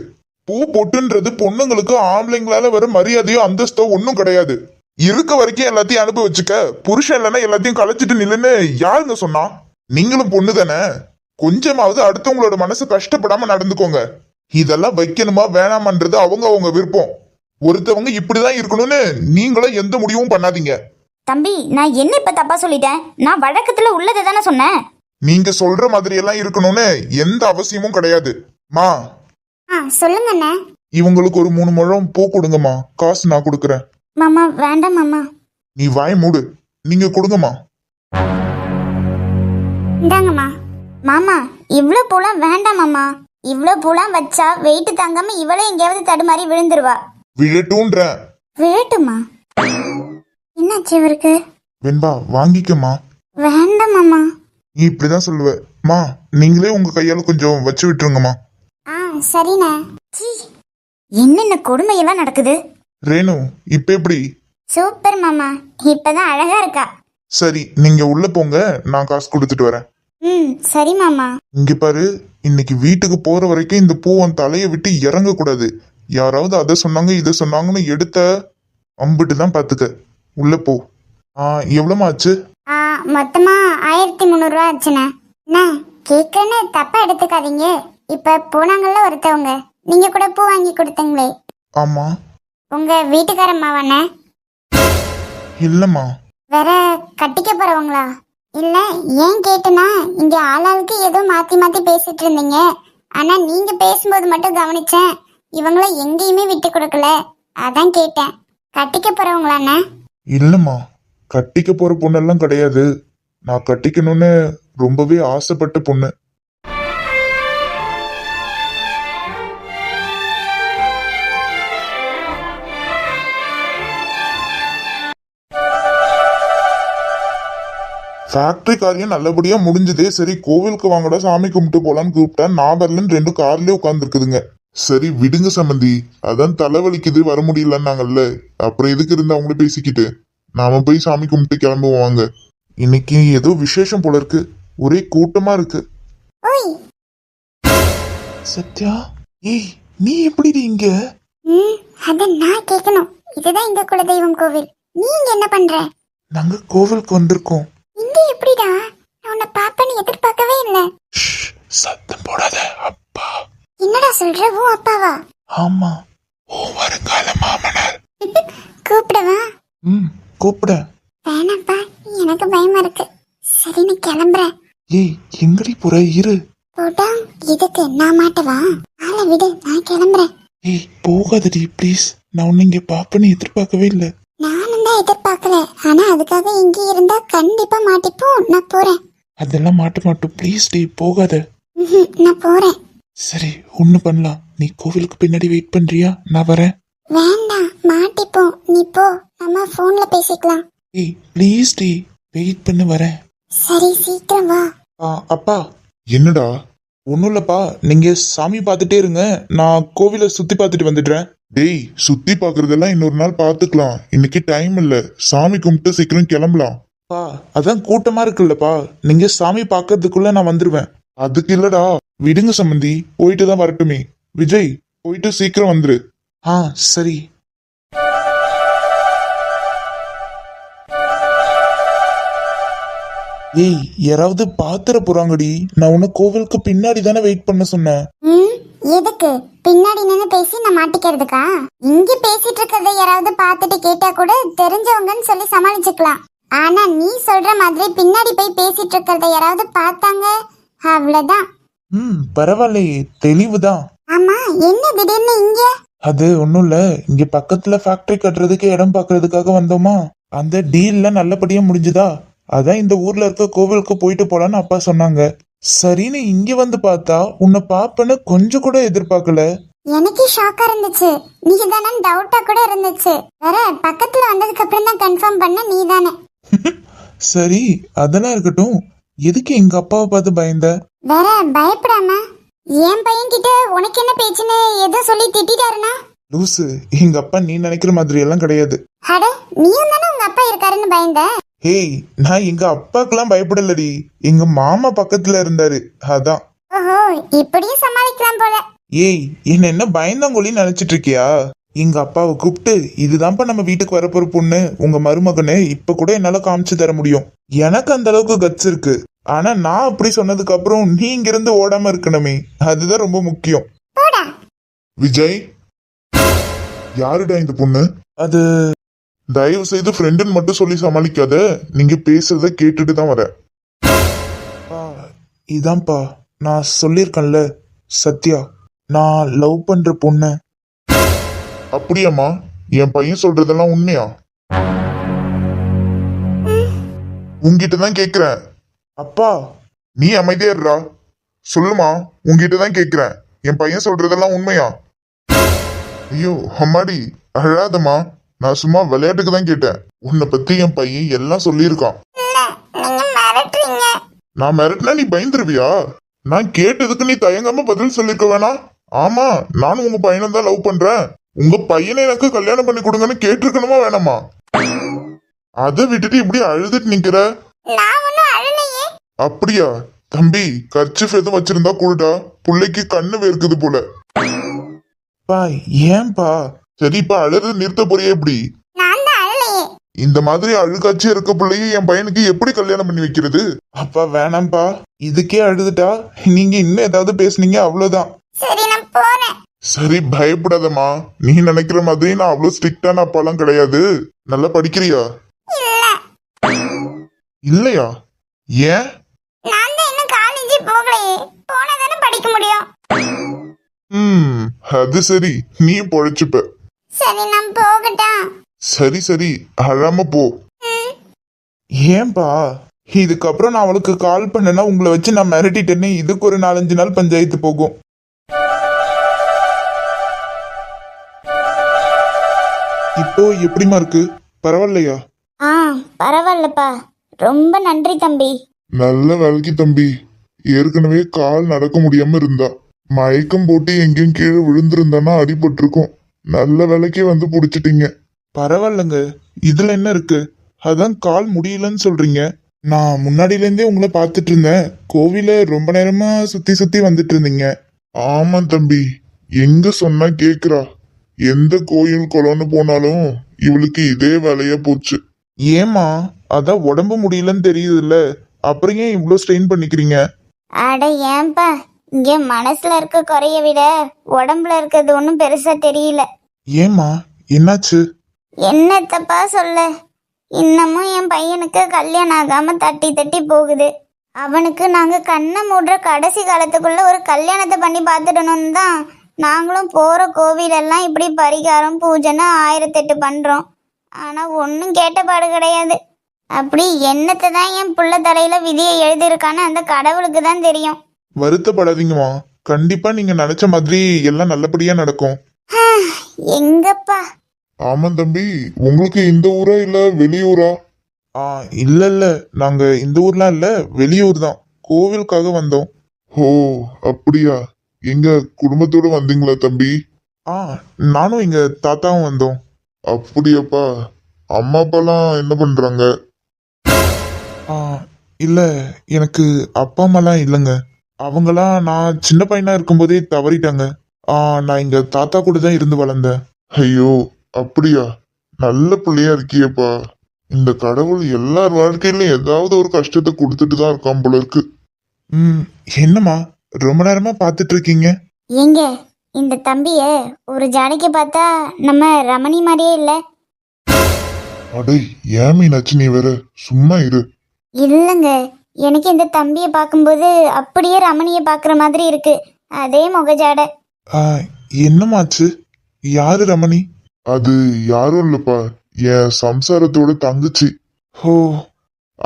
பூ பொட்டுன்றது பொண்ணுங்களுக்கு ஆம்பளைங்களால வர மரியாதையோ அந்தஸ்தோ ஒன்னும் கிடையாது. இருக்க வரைக்கும் எல்லாத்தையும் அனுபவிச்சுக்க, புருஷன் இல்லைன்னா எல்லாத்தையும் கலைச்சிட்டு நில்லுன்னு யாருங்க சொன்னா? நீங்களும் பொண்ணு தானே, கொஞ்சமாவது அடுத்தவங்களோட மனசு கஷ்டப்படாம நடந்துக்கோங்க. இதெல்லாம் வைக்கணுமா வேணாமன்றது அவங்க அவங்க விருப்பம். ஒருத்தவங்க இப்படிதான் இருக்கணும்னு நீங்களும் எந்த முடிவும் பண்ணாதீங்க. தம்பி, நான் என்ன இப்ப தப்பா சொல்லிட்டேன்? நான் வழக்கத்துல உள்ளதை தானே சொன்னேன். நீங்க சொல்ற மாதிரி எல்லாம் இருக்கணும்னு எந்த அவசியமும் கிடையாது. மா, சொல்லுங்க அண்ணா. இவங்களுக்கு ஒரு 3 முழம் பூ கொடுங்கம்மா, காசு நான் கொடுக்கறேன். மாமா வேண்டாம் மாமா. நீ வாய் மூடு, நீங்க கொடுங்கம்மா. இந்தாங்கம்மா. மாமா, இவ்ளோ பூலாம் வேண்டாம் மாமா. இவ்ளோ பூலாம் வச்சா வெயிட் தாங்காம இவளே எங்கேயாவது தடுமாறி விழுந்துருவா. விழட்டுன்ற. விழட்டுமா? என்னாச்சு இவருக்கு? வெண்பா வாங்கிக்கம்மா. வேண்டாம் மாமா. நீ இப்படிதான் சொல்லுவ. மா, நீங்களே உங்க கையால கொஞ்சம் வச்சு விட்டுருங்கம்மா. சரிண்ணே. என்னென்ன கொடுமையெல்லாம் நடக்குது? ரேணு, இப்ப எப்படி? சூப்பர் மாமா, இப்பதான் அழகா இருக்கா. சரி, நீங்க உள்ள போங்க, நான் காசு கொடுத்துட்டு வரேன். சரி மாமா. இங்க பாரு, இன்னைக்கு வீட்டுக்கு போற வரைக்கும் இந்த பூ உன் தலைய விட்டு இறங்க கூடாது. யாராவது அதை சொன்னாங்க இதை சொன்னாங்கன்னு எடுத்த அம்பிட்டு தான் பாத்துக்க. உள்ள போ. எவ்வளவு ஆச்சு? மொத்தமா 1300 ரூபா ஆச்சுண்ணே. அண்ணா, கேக்குன்னு தப்பா எடுத்துக்காதீங்க. இப்ப போனாங்கல்ல ஒருத்தவங்க, நீங்க கூட பூ வாங்கி கொடுத்தீங்களே, ஆமா. உங்க வீட்டுக்காரம்மாவாண்ணே? இல்லம்மா. வேற கட்டிக்க போறவங்களா? இல்ல, ஏன் கேட்டுனா இங்க ஆளாளுக்கு ஏதோ மாத்தி மாத்தி பேசிட்டு இருந்தீங்க. ஆனா நீங்க பேசும்போது மட்டும் கவனிச்சேன், இவங்கள எங்கேயுமே விட்டு கொடுக்கல. அதான் கேட்டேன். கட்டிக்க போறவங்களாண்ணே? இல்லம்மா, கட்டிக்க போற பொண்ணெல்லாம் கிடையாது. நான் கட்டிக்கணும்னு ரொம்பவே ஆசைப்பட்ட பொண்ணு. ஃபேக்டரி காரியம் நல்லபடியா முடிஞ்சதே. சரி, கோவிலுக்கு வாங்கடா சாமி கும்பிட்டு போலான்னு கூப்பிட்டா நான் வரலன்னு 2 கார்லயே உட்காந்துருக்குதுங்க. சரி விடுங்க சம்பந்தி, அதான் தலைவலிக்குது வர முடியலன்னாங்கல்ல, அப்புறம் எதுக்கு இருந்து அவங்கள பேசிக்கிட்டு நாம போய் சாமி கும்பிட்டு கிளம்புவோம் வாங்க. இன்னைக்கு ஏதோ விசேஷம் போல இருக்கு, ஒரே கூட்டமா இருக்கு. சத்யா, ஏய் நீ எப்படி இங்க? அத நான் கேட்கணும். இதுதான் எங்க குலதெய்வம் கோவில். நீங்க என்ன பண்ற? நாங்க கோவிலுக்கு வந்திருக்கோம். இங்க எப்படிடா? நான் உன்னை பாப்பேன்னு எதிர்பார்க்கவே இல்ல. சத்தம் போடாத. அப்பா. என்னடா சொல்ற? உன் அப்பாவா? ஆமா, ஓ வருங்கால மாமனார். கூப்பிடவா? கூப்பிட. வேணாப்பா, எனக்கு பயமா இருக்கு. சரி நான் கிளம்புறேன். ஏய் எங்கடி போற? இரு. போடா, இதுக்கு நான் மாட்டவா? ஆளை விடு, நான் கிளம்புறேன். ஏய் போகாதடி ப்ளீஸ், நான் உன்னை இங்க பாப்பேன்னு எதிர்பார்க்கவே இல்லை. நானும் தான் எதிர்பார்க்கல, ஆனா அதுக்காக இங்க இருந்தா கண்டிப்பா மாட்டிப்போம். நான் போறேன். அதெல்லாம் மாட்ட மாட்டோம் ப்ளீஸ் டி, போகாத. நான் போறேன். சரி ஒண்ணு பண்ணலாம், நீ கோவிலுக்கு பின்னாடி வெயிட் பண்றியா? நான் வரேன். வேண்டாம், மாட்டிப்போம். நீ போ, நம்ம போன்ல பேசிக்கலாம். ஏய் ப்ளீஸ் டி, வெயிட் பண்ண வரேன். சரி சீக்கிரம் வா. அப்பா. என்னடா? ஒன்னும் இல்லப்பா, நீங்க சாமி பார்த்துட்டே இருங்க, நான் கோவிலை சுத்தி பார்த்துட்டு வந்துடுறேன். டேய், சுத்தி பாக்குறதெல்லாம் இன்னொரு நாள் பாத்துக்கலாம், இன்னைக்கு டைம் இல்ல. சாமி கும்பிட்டு சீக்கிரம் கிளம்பலாம். அதான் கூட்டமா இருக்குல்லப்பா, நீங்க சாமி பாக்குறதுக்குள்ள நான் வந்துருவேன். அதுக்கு இல்லடா, விடுங்க சம்பந்தி, போயிட்டு தான் வரட்டுமே. விஜய், போயிட்டு சீக்கிரம் வந்துரு. சரி. ஏய் யாராவது பாத்துற போறாங்கடி. நான் உன்னை கோவிலுக்கு பின்னாடி தானே வெயிட் பண்ண சொன்னேன். ம், எதுக்கு பின்னாடி நின்னு பேசி நான் மாட்டிக்கிறதுக்கா? இங்க பேசிட்டு இருக்கிறத யாராவது பார்த்துட்டு கேட்டா கூட தெரிஞ்சவங்கன்னு சொல்லி சமாளிச்சுக்கலாம். ஆனா நீ சொல்ற மாதிரி பின்னாடி போய் பேசிட்டு இருக்கிறத யாராவது பார்த்தாங்க, அவ்வளவுதான். பரவாயில்லையே, தெளிவுதான். ஆமா, என்ன திடீர்னு இங்க? அது ஒண்ணும் இல்ல, இங்க பக்கத்துல ஃபேக்டரி கட்டுறதுக்கு இடம் பாக்குறதுக்காக வந்தோமா. அந்த டீல்ல நல்லபடியா முடிஞ்சுதா, அதான் இந்த ஊர்ல இருக்க கோவிலுக்கு போயிட்டு போலான்னு அப்பா சொன்னாங்க. சரின்னு இங்க வந்து பார்த்தா உன்னை பாப்பன்னு கொஞ்சம் கூட எதிர்பார்க்கல. எனக்கு ஷாக்கா இருந்துச்சு. நீ தானே டவுட்டா கூட இருந்துச்சு. வேற பக்கத்துல வந்ததுக்கு அப்புறம் தான் கன்ஃபார்ம் பண்ண நீ தானே. சரி அதெல்லாம் இருக்கட்டும், எதுக்கு எங்க அப்பாவை பார்த்து பயந்த? வேற பயப்படாம என் பையன் கிட்ட உனக்கு என்ன பேச்சுன்னு ஏதோ சொல்லி திட்டாருனா? லூசு, எங்க அப்பா நீ நினைக்கிற மாதிரி எல்லாம் கிடையாது. அட, நீயும் தானே உங்க அப்பா இருக்காருன்னு பயந்த? ஹேய், நான் எங்க அப்பாக்கெல்லாம் பயப்படலடி, எங்க மாமா பக்கத்துல இருந்தாரு அதான். ஓஹோ, இப்படியும் சமாளிக்கலாம் போல. ஏய், என்ன பயந்தாங்கொழின்னு நினைச்சிட்டு இருக்கியா? எங்க அப்பாவை கூப்பிட்டு இதுதான்ப்பா நம்ம வீட்டுக்கு வரப்போற பொண்ணு, உங்க மருமகனு இப்ப கூட என்னால காமிச்சு தர முடியும். எனக்கு அந்த அளவுக்கு கட்ஸ் இருக்கு. ஆனா நான் அப்படி சொன்னதுக்கு அப்புறம் நீ இங்க இருந்து ஓடாம இருக்கணுமே, அதுதான் ரொம்ப முக்கியம். போடா. விஜய், யாருடா இந்த பொண்ணு? அது தயவு செய்து ஃப்ரெண்டுன்னு மட்டும் சொல்லி சமாளிக்காத. நீங்க பேசுறத கேட்டுட்டு தான் வரேன். பா, இதான்ப்பா நான் சொல்லியிருக்கேன்ல, சத்யா, நான் லவ் பண்ற பொண்ணு. அப்படியாம்மா? என் பையன் சொல்றதெல்லாம் உண்மையா? உன்கிட்ட தான் கேக்குறேன். அப்பா, நீ அமைதியா இருடா. சொல்லுமா, உன்கிட்ட தான் கேக்குறேன். என் பையன் சொல்றதெல்லாம் உண்மையா? ஐயோ அம்மாடி, அழாதம்மா. நான் சும்மா விளையாட்டுக்கு தான் கேட்டேன். உன்னை பத்தி என் பையன் எல்லாம் சொல்லியிருக்கான். இல்ல, நீங்க மிரட்டுறீங்க. நான் மிரட்டினா நீ பயந்துருவியா? நான் கேட்டதுக்கு நீ தயங்காம பதில் சொல்லிருக்க வேணாம். ஆமா, நானும் உங்க பையனை தான் லவ் பண்றேன். உங்க பையனை எனக்கு கல்யாணம் பண்ணி கொடுங்கன்னு கேட்டிருக்கணுமா வேணாமா? அதை விட்டுட்டு இப்படி அழுதுட்டு நிக்கிற. நான் ஒண்ணும் அழலையே. அப்படியா? தம்பி, கர்ச்சிஃப் எதுவும் வச்சிருந்தா கூடா, பிள்ளைக்கு கண்ணு வேர்க்குது போல. பா ஏன்பா? சரி, இப்ப அழுது நிறுத்த போறியே எப்படி? நான் தான் அழலையே. இந்த மாதிரி அழுகாட்சி இருக்க பிள்ளைய என் பையனுக்கு எப்படி கல்யாணம் பண்ணி வைக்கிறது? அப்பா வேணாம்ப்பா, இதுக்கே அழுதுட்டா நீங்க இன்னும் ஏதாவது பேசுனீங்க அவ்வளவுதான். சரி, நான் போறேன். சரி, பயப்படாதம்மா. நீ நினைக்கிற மாதிரி நான் அவ்வளவு ஸ்ட்ரிக்டான அப்பாலாம் கிடையாது. நல்லா படிக்கிறியா? இல்ல, இல்லையா? ஏன்? நான் தான் இன்னும் காலேஜ் போகலையே. போனா தானே படிக்க முடியும். அது சரி, நீ பொழைச்சுப்ப. சரி, நான் போகட்டா? சரி சரி, அழாம போ. ஏன்பா? இதுக்கப்புறம் நான் அவளுக்கு கால் பண்ணேன்னா உங்களை வச்சு நான் மிரட்டிட்டேன்னு இதுக்கு ஒரு 4-5 நாள் பஞ்சாயத்து போகும். இப்போ எப்படிமா இருக்கு? பரவாயில்லையா? ஆ, பரவாயில்லப்பா. ரொம்ப நன்றி தம்பி. நல்ல வேலைக்கு தம்பி. ஏற்கனவே கால் நடக்க முடியாம இருந்தா. மயக்கம் போட்டு எங்கேயும் கீழே விழுந்திருந்தானா அடிபட்டிருக்கும். நல்ல வேலைக்கே வந்து புடிச்சிட்டீங்க. பரவாயில்லைங்க, இதுல என்ன இருக்கு? அதான் கால் முடியலன்னு சொல்றீங்க. நான் முன்னாடில இருந்தே உங்களை பார்த்துட்டு இருந்தேன். கோவில ரொம்ப நேரமா சுத்தி சுத்தி வந்துட்டு இருந்தீங்க. ஆமா தம்பி, எங்க சொன்னா கேக்குறா. எந்த கோயில் குளம்னு போனாலும் இவளுக்கு இதே வேலையா போச்சு. ஏமா? அதான் உடம்பு முடியலன்னு தெரியுதுல்ல, அப்புறம் ஏன் இவ்வளோ ஸ்ட்ரெயின் பண்ணிக்கிறீங்க? அட ஏன்பா, இங்க மனசுல இருக்க குறைய விட உடம்புல இருக்கிறது ஒன்றும் பெருசா தெரியல. ஏமா என்னாச்சு? என்னத்தப்பா சொல்ல, இன்னமும் என் பையனுக்கு கல்யாணம் ஆகாம தட்டி தட்டி போகுது. அவனுக்கு நாங்க கண்ணை மூடுற கடைசி காலத்துக்குள்ள ஒரு கல்யாணத்தை பண்ணி பார்த்துடணும்னு தான் நாங்களும் போற கோவிலெல்லாம் இப்படி பரிகாரம் பூஜைன்னு 1008 பண்றோம். ஆனா ஒன்றும் கேட்டபாடு கிடையாது. அப்படி என்னத்தை தான் என் புள்ள தலையில விதியை எழுதியிருக்கான்னு அந்த கடவுளுக்கு தான் தெரியும். வருத்தப்படாதீங்கம்மா, கண்டிப்பா நீங்க நினைச்ச மாதிரி எல்லாம் நல்லபடியா நடக்கும். எங்கப்பா? ஆமா தம்பி, உங்களுக்கு இந்த ஊரா இல்ல வெளியூரா? இல்ல இல்ல, நாங்க இந்த ஊர்லாம் இல்ல, வெளியூர் தான். கோவிலுக்காக வந்தோம். ஓ அப்படியா? எங்க குடும்பத்தோட வந்தீங்களா தம்பி? நானும் எங்க தாத்தாவும் வந்தோம். அப்படியாப்பா? அம்மா அப்பாலாம் என்ன பண்றாங்க? இல்ல, எனக்கு அப்பா அம்மாலாம் இல்லைங்க. அவங்களாம் நான் சின்ன பையனா இருக்கும்போதே தவறிட்டாங்க. நான் எங்க தாத்தா கூட தான் இருந்து வளர்ந்தேன். ஐயோ அப்படியா? நல்ல பிள்ளையா இருக்கியப்பா. இந்த கடவுள் எல்லார் வாழ்க்கையிலும் ஏதாவது ஒரு கஷ்டத்தை கொடுத்துட்டு தான் இருக்கான் போல இருக்கு. ம், என்னம்மா ரொம்ப நேரமா பார்த்துட்டு இருக்கீங்க? ஏங்க இந்த தம்பிய ஒரு ஜாடைக்கு பார்த்தா நம்ம ரமணி மாதிரியே இல்ல. அடே ஏன் மீனாட்சி நீ வேற சும்மா இரு. இல்லைங்க, எனக்கு இந்த தம்பியை பார்க்கும்போது அப்படியே ரமணியை பார்க்குற மாதிரி இருக்கு. அதே முக ஜாடை. ஆ, என்னமாச்சு? யாரு ரமணி? அது யாரும் இல்லப்பா, என் சம்சாரத்தோட தங்கச்சி. ஓ,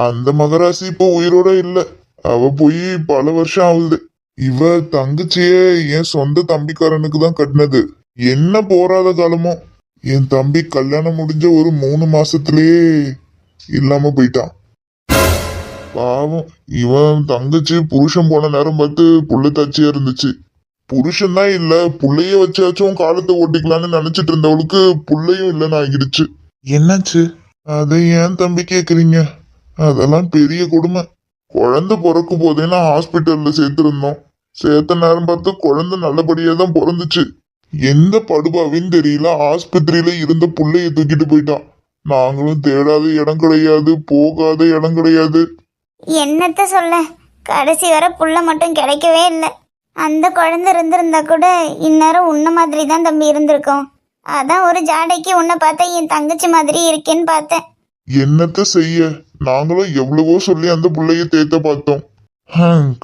அந்த மகராசி இப்போ உயிரோட இல்ல. அவ போய் பல வருஷம் ஆகுது. இவ தங்கச்சிய என் சொந்த தம்பிக்காரனுக்கு தான் கட்டினது. என்ன போராத காலமோ. என் தம்பி கல்யாணம் முடிஞ்ச ஒரு 3 மாசத்திலேயே இல்லாம போயிட்டான். பாவம், இவன் தங்கச்சி புருஷன் போன நேரம் பார்த்து புள்ள தச்சியா இருந்துச்சு. புருஷன் தான் இல்ல, புள்ளைய வச்சாச்சும் காலத்தை ஓட்டிக்கலான்னு நினைச்சிட்டு இருந்தவளுக்கு புள்ளையும் இல்லைன்னு ஆகிடுச்சு. என்னாச்சு? அதை ஏன் தம்பி கேக்குறீங்க? அதெல்லாம் பெரிய கொடுமை. குழந்தை பிறக்கும் போதே நான் ஹாஸ்பிட்டல்ல சேர்த்திருந்தோம். சேர்த்த நேரம் பார்த்து குழந்தை நல்லபடியா தான் பிறந்துச்சு. எந்த படுபாவின்னு தெரியல, ஆஸ்பத்திரியில இருந்த புள்ளைய தூக்கிட்டு போயிட்டான். நாங்களும் தேடாத இடம் கிடையாது, போகாத இடம் கிடையாது. என்னத்த சொல்ல, கடைசி வரை புள்ள மட்டும் கிடைக்கவே இல்லை. அந்த குழந்தை இருந்திருந்தா கூட இந்நேரம் உன்ன மாதிரி தான் தம்பி இருந்திருக்கோம். அதான் ஒரு ஜாடைக்கு உன்னை பார்த்தா என் தங்கச்சி மாதிரி இருக்கேன்னு பார்த்தேன். என்னத்த செய்ய, நாங்களும் எவ்வளவோ சொல்லி அந்த புள்ளைய தேத்த பார்த்தோம்.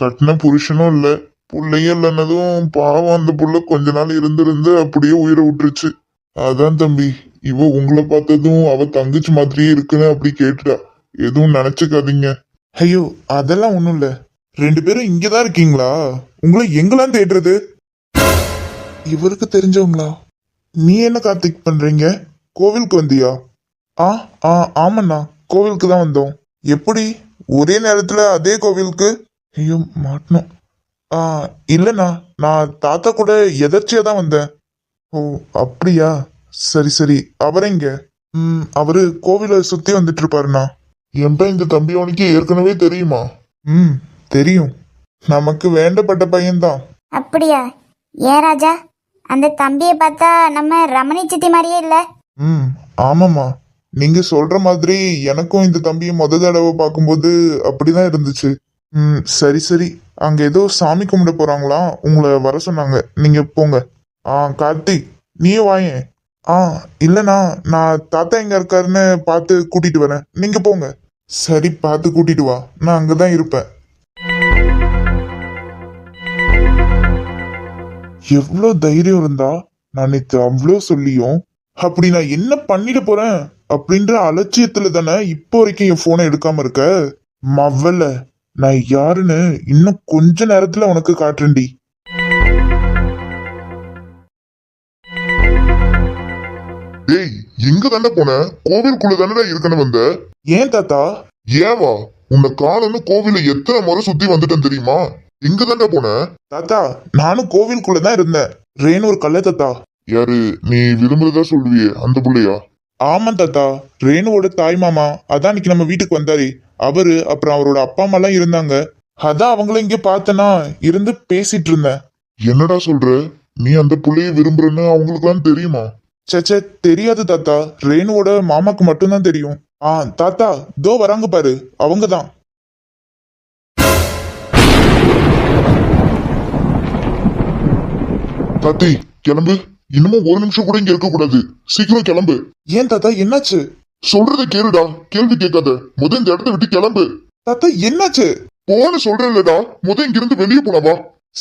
கட்டின புருஷனும் இல்ல, புள்ளையும் இல்லைன்னதும் பாவம் அந்த புள்ள கொஞ்ச நாள் இருந்து அப்படியே உயிரை விட்டுருச்சு. அதான் தம்பி, இவ உங்களை பார்த்ததும் அவ தங்கச்சி மாதிரியே இருக்குன்னு அப்படி கேட்டுட்டா. எதுவும் நினைச்சுக்காதீங்க. ஐயோ, அதெல்லாம் ஒண்ணும் இல்ல. 2 பேரும் இங்கதான் இருக்கீங்களா? உங்களை எங்கெல்லாம் தேடுறது? இவருக்கு தெரிஞ்சவங்களா? நீ என்ன கார்த்திக் பண்றீங்க? கோவிலுக்கு வந்தியா? ஆ ஆ ஆமாண்ணா, கோவிலுக்கு தான் வந்தோம். எப்படி ஒரே நேரத்துல அதே கோவிலுக்கு? ஐயோ மாட்டணும். ஆ, இல்லண்ணா, நான் தாத்தா கூட எதர்ச்சியா தான் வந்தேன். ஓ அப்படியா, சரி சரி. அவரெங்க? அவரு கோவிலை சுத்தி வந்துட்டு இருப்பாருண்ணா. என் இந்த தம்பி அவனுக்கு ஏற்கனவே தெரியுமா? ம், தெரியும். நமக்கு வேண்டப்பட்ட பையன்தான். அப்படியா? ஏன் ராஜா, அந்த தம்பியை பார்த்தா நம்ம ரமணி சித்தி மாதிரியே இல்லை. ம், ஆமாம்மா. நீங்க சொல்ற மாதிரி எனக்கும் இந்த தம்பியை முத தடவை பார்க்கும்போது அப்படிதான் இருந்துச்சு. ம், சரி சரி. அங்க ஏதோ சாமி கும்பிட போறாங்களா, உங்களை வர சொன்னாங்க. நீங்க போங்க. ஆ கார்த்திக், நீயும் வாயேன். ஆ இல்லண்ணா, நான் தாத்தா எங்க இருக்காருன்னு பார்த்து கூட்டிட்டு வரேன். நீங்க போங்க. சரி, பார்த்து கூட்டிட்டு வா, நான் அங்கதான் இருப்பேன். எவ்வளோ தைரியம் இருந்தா நான் நேத்து அவ்வளோ சொல்லியும் அப்படி நான் என்ன பண்ணிட போறேன் அப்படின்ற அலட்சியத்துல தானே இப்போ வரைக்கும் என் போனை எடுக்காம இருக்க. மவல, நான் யாருன்னு இன்னும் கொஞ்ச நேரத்துல உனக்கு காட்டுறேன்டி. டேய், எங்க தானே போன? கோவிலுக்குள்ள தானடா இருக்கணும் வந்த. ஏன் தாத்தா? ஏவா, உன்னை காணன்னு கோவில எத்தனை முறை சுத்தி வந்துட்டேன் தெரியுமா? எங்க தானே போன? தாத்தா, நானும் கோவிலுக்குள்ள தான் இருந்தேன். ரேணு ஒரு கள்ள தாத்தா. யாரு? நீ விரும்புறதா சொல்லுவியே அந்த புள்ளையா? ஆமா தாத்தா, ரேணுவோட தாய் மாமா அதான் இன்னைக்கு நம்ம வீட்டுக்கு வந்தாரு. அவரு அப்புறம் அவரோட அப்பா அம்மா எல்லாம் இருந்தாங்க. அதான் அவங்கள இங்க பார்த்தனா இருந்து பேசிட்டு இருந்தேன். என்னடா சொல்ற? நீ அந்த புள்ளைய விரும்புறன்னு அவங்களுக்குலாம் தெரியுமா? சச்சே, தெரியாது தாத்தா. ரேணுவோட மாமாக்கு மட்டும்தான் தெரியும். ஆ தாத்தா, தோ வராங்க பாரு, அவங்கதான். கார்த்தி, கிளம்பு. இன்னமும் ஒரு நிமிஷம் கூட இங்க இருக்க கூடாது. சீக்கிரம் கிளம்பு. ஏன் தாத்தா, என்னாச்சு? சொல்றத கேளுடா, கேள்வி கேட்காத. முத இந்த இடத்த விட்டு கிளம்பு. தாத்தா என்னாச்சு? போன்னு சொல்றேன்லடா, முத இங்க இருந்து வெளியே போனவா.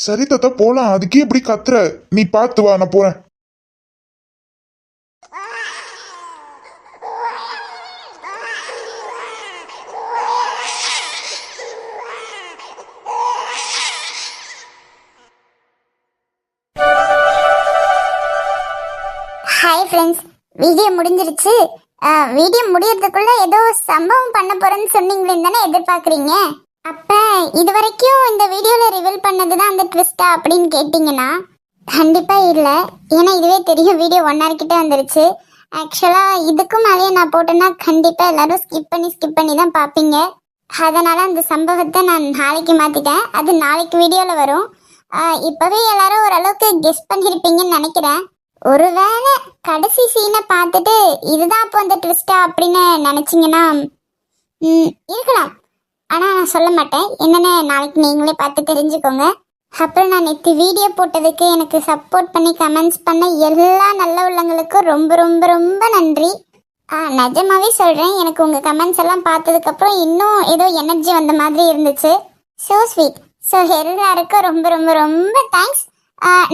சரி தாத்தா, போலாம். அதுக்கே இப்படி கத்துற? நீ பார்த்து வா, நான் போறேன். ஹாய் ஃப்ரெண்ட்ஸ், வீடியோ முடிஞ்சிருச்சு. வீடியோ முடியறதுக்குள்ள ஏதோ சம்பவம் பண்ண போறேன்னு சொன்னீங்களேன்னு தானே எதிர்பார்க்குறீங்க. அப்ப இது வரைக்கும் இந்த வீடியோல ரிவீல் பண்ணதுதான் அந்த ட்விஸ்டா அப்படின்னு கேட்டிங்கன்னா கண்டிப்பா இல்லை. ஏன்னா இதுவே தெரியும், வீடியோ 1 hour கிட்ட வந்துருச்சு. ஆக்சுவலா இதுக்கும் மேலேயே நான் போட்டேன்னா கண்டிப்பா எல்லாரும் ஸ்கிப் பண்ணி தான் பார்ப்பீங்க. அதனால அந்த சம்பவத்தை நான் நாளைக்கு மாத்திட்டேன். அது நாளைக்கு வீடியோல வரும். இப்பவே எல்லாரும் ஓரளவுக்கு கெஸ் பண்ணிருப்பீங்கன்னு நினைக்கிறேன். ஒருவேளை கடைசி சீனை பார்த்துட்டு இதுதான் அப்போ அந்த ட்விஸ்டா அப்படின்னு நினைச்சீங்கன்னா இருக்கலாம். ஆனா நான் சொல்ல மாட்டேன். என்னன்னு நாளைக்கு நீங்களே பார்த்து தெரிஞ்சுக்கோங்க. அப்புறம் நான் நேற்று வீடியோ போட்டதுக்கு எனக்கு சப்போர்ட் பண்ணி கமெண்ட்ஸ் பண்ண எல்லா நல்ல உள்ளங்களுக்கும் ரொம்ப ரொம்ப ரொம்ப நன்றி. நிஜமாவே சொல்றேன், எனக்கு உங்க கமெண்ட்ஸ் எல்லாம் பார்த்ததுக்கப்புறம் இன்னும் ஏதோ எனர்ஜி வந்த மாதிரி இருந்துச்சு. So sweet. ஸோ எல்லாருக்கும் ரொம்ப ரொம்ப ரொம்ப தேங்க்ஸ்.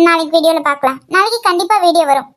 நாளைக்கு வீடியோவில் பார்க்கலாம். நாளைக்கு கண்டிப்பாக வீடியோ வரும்.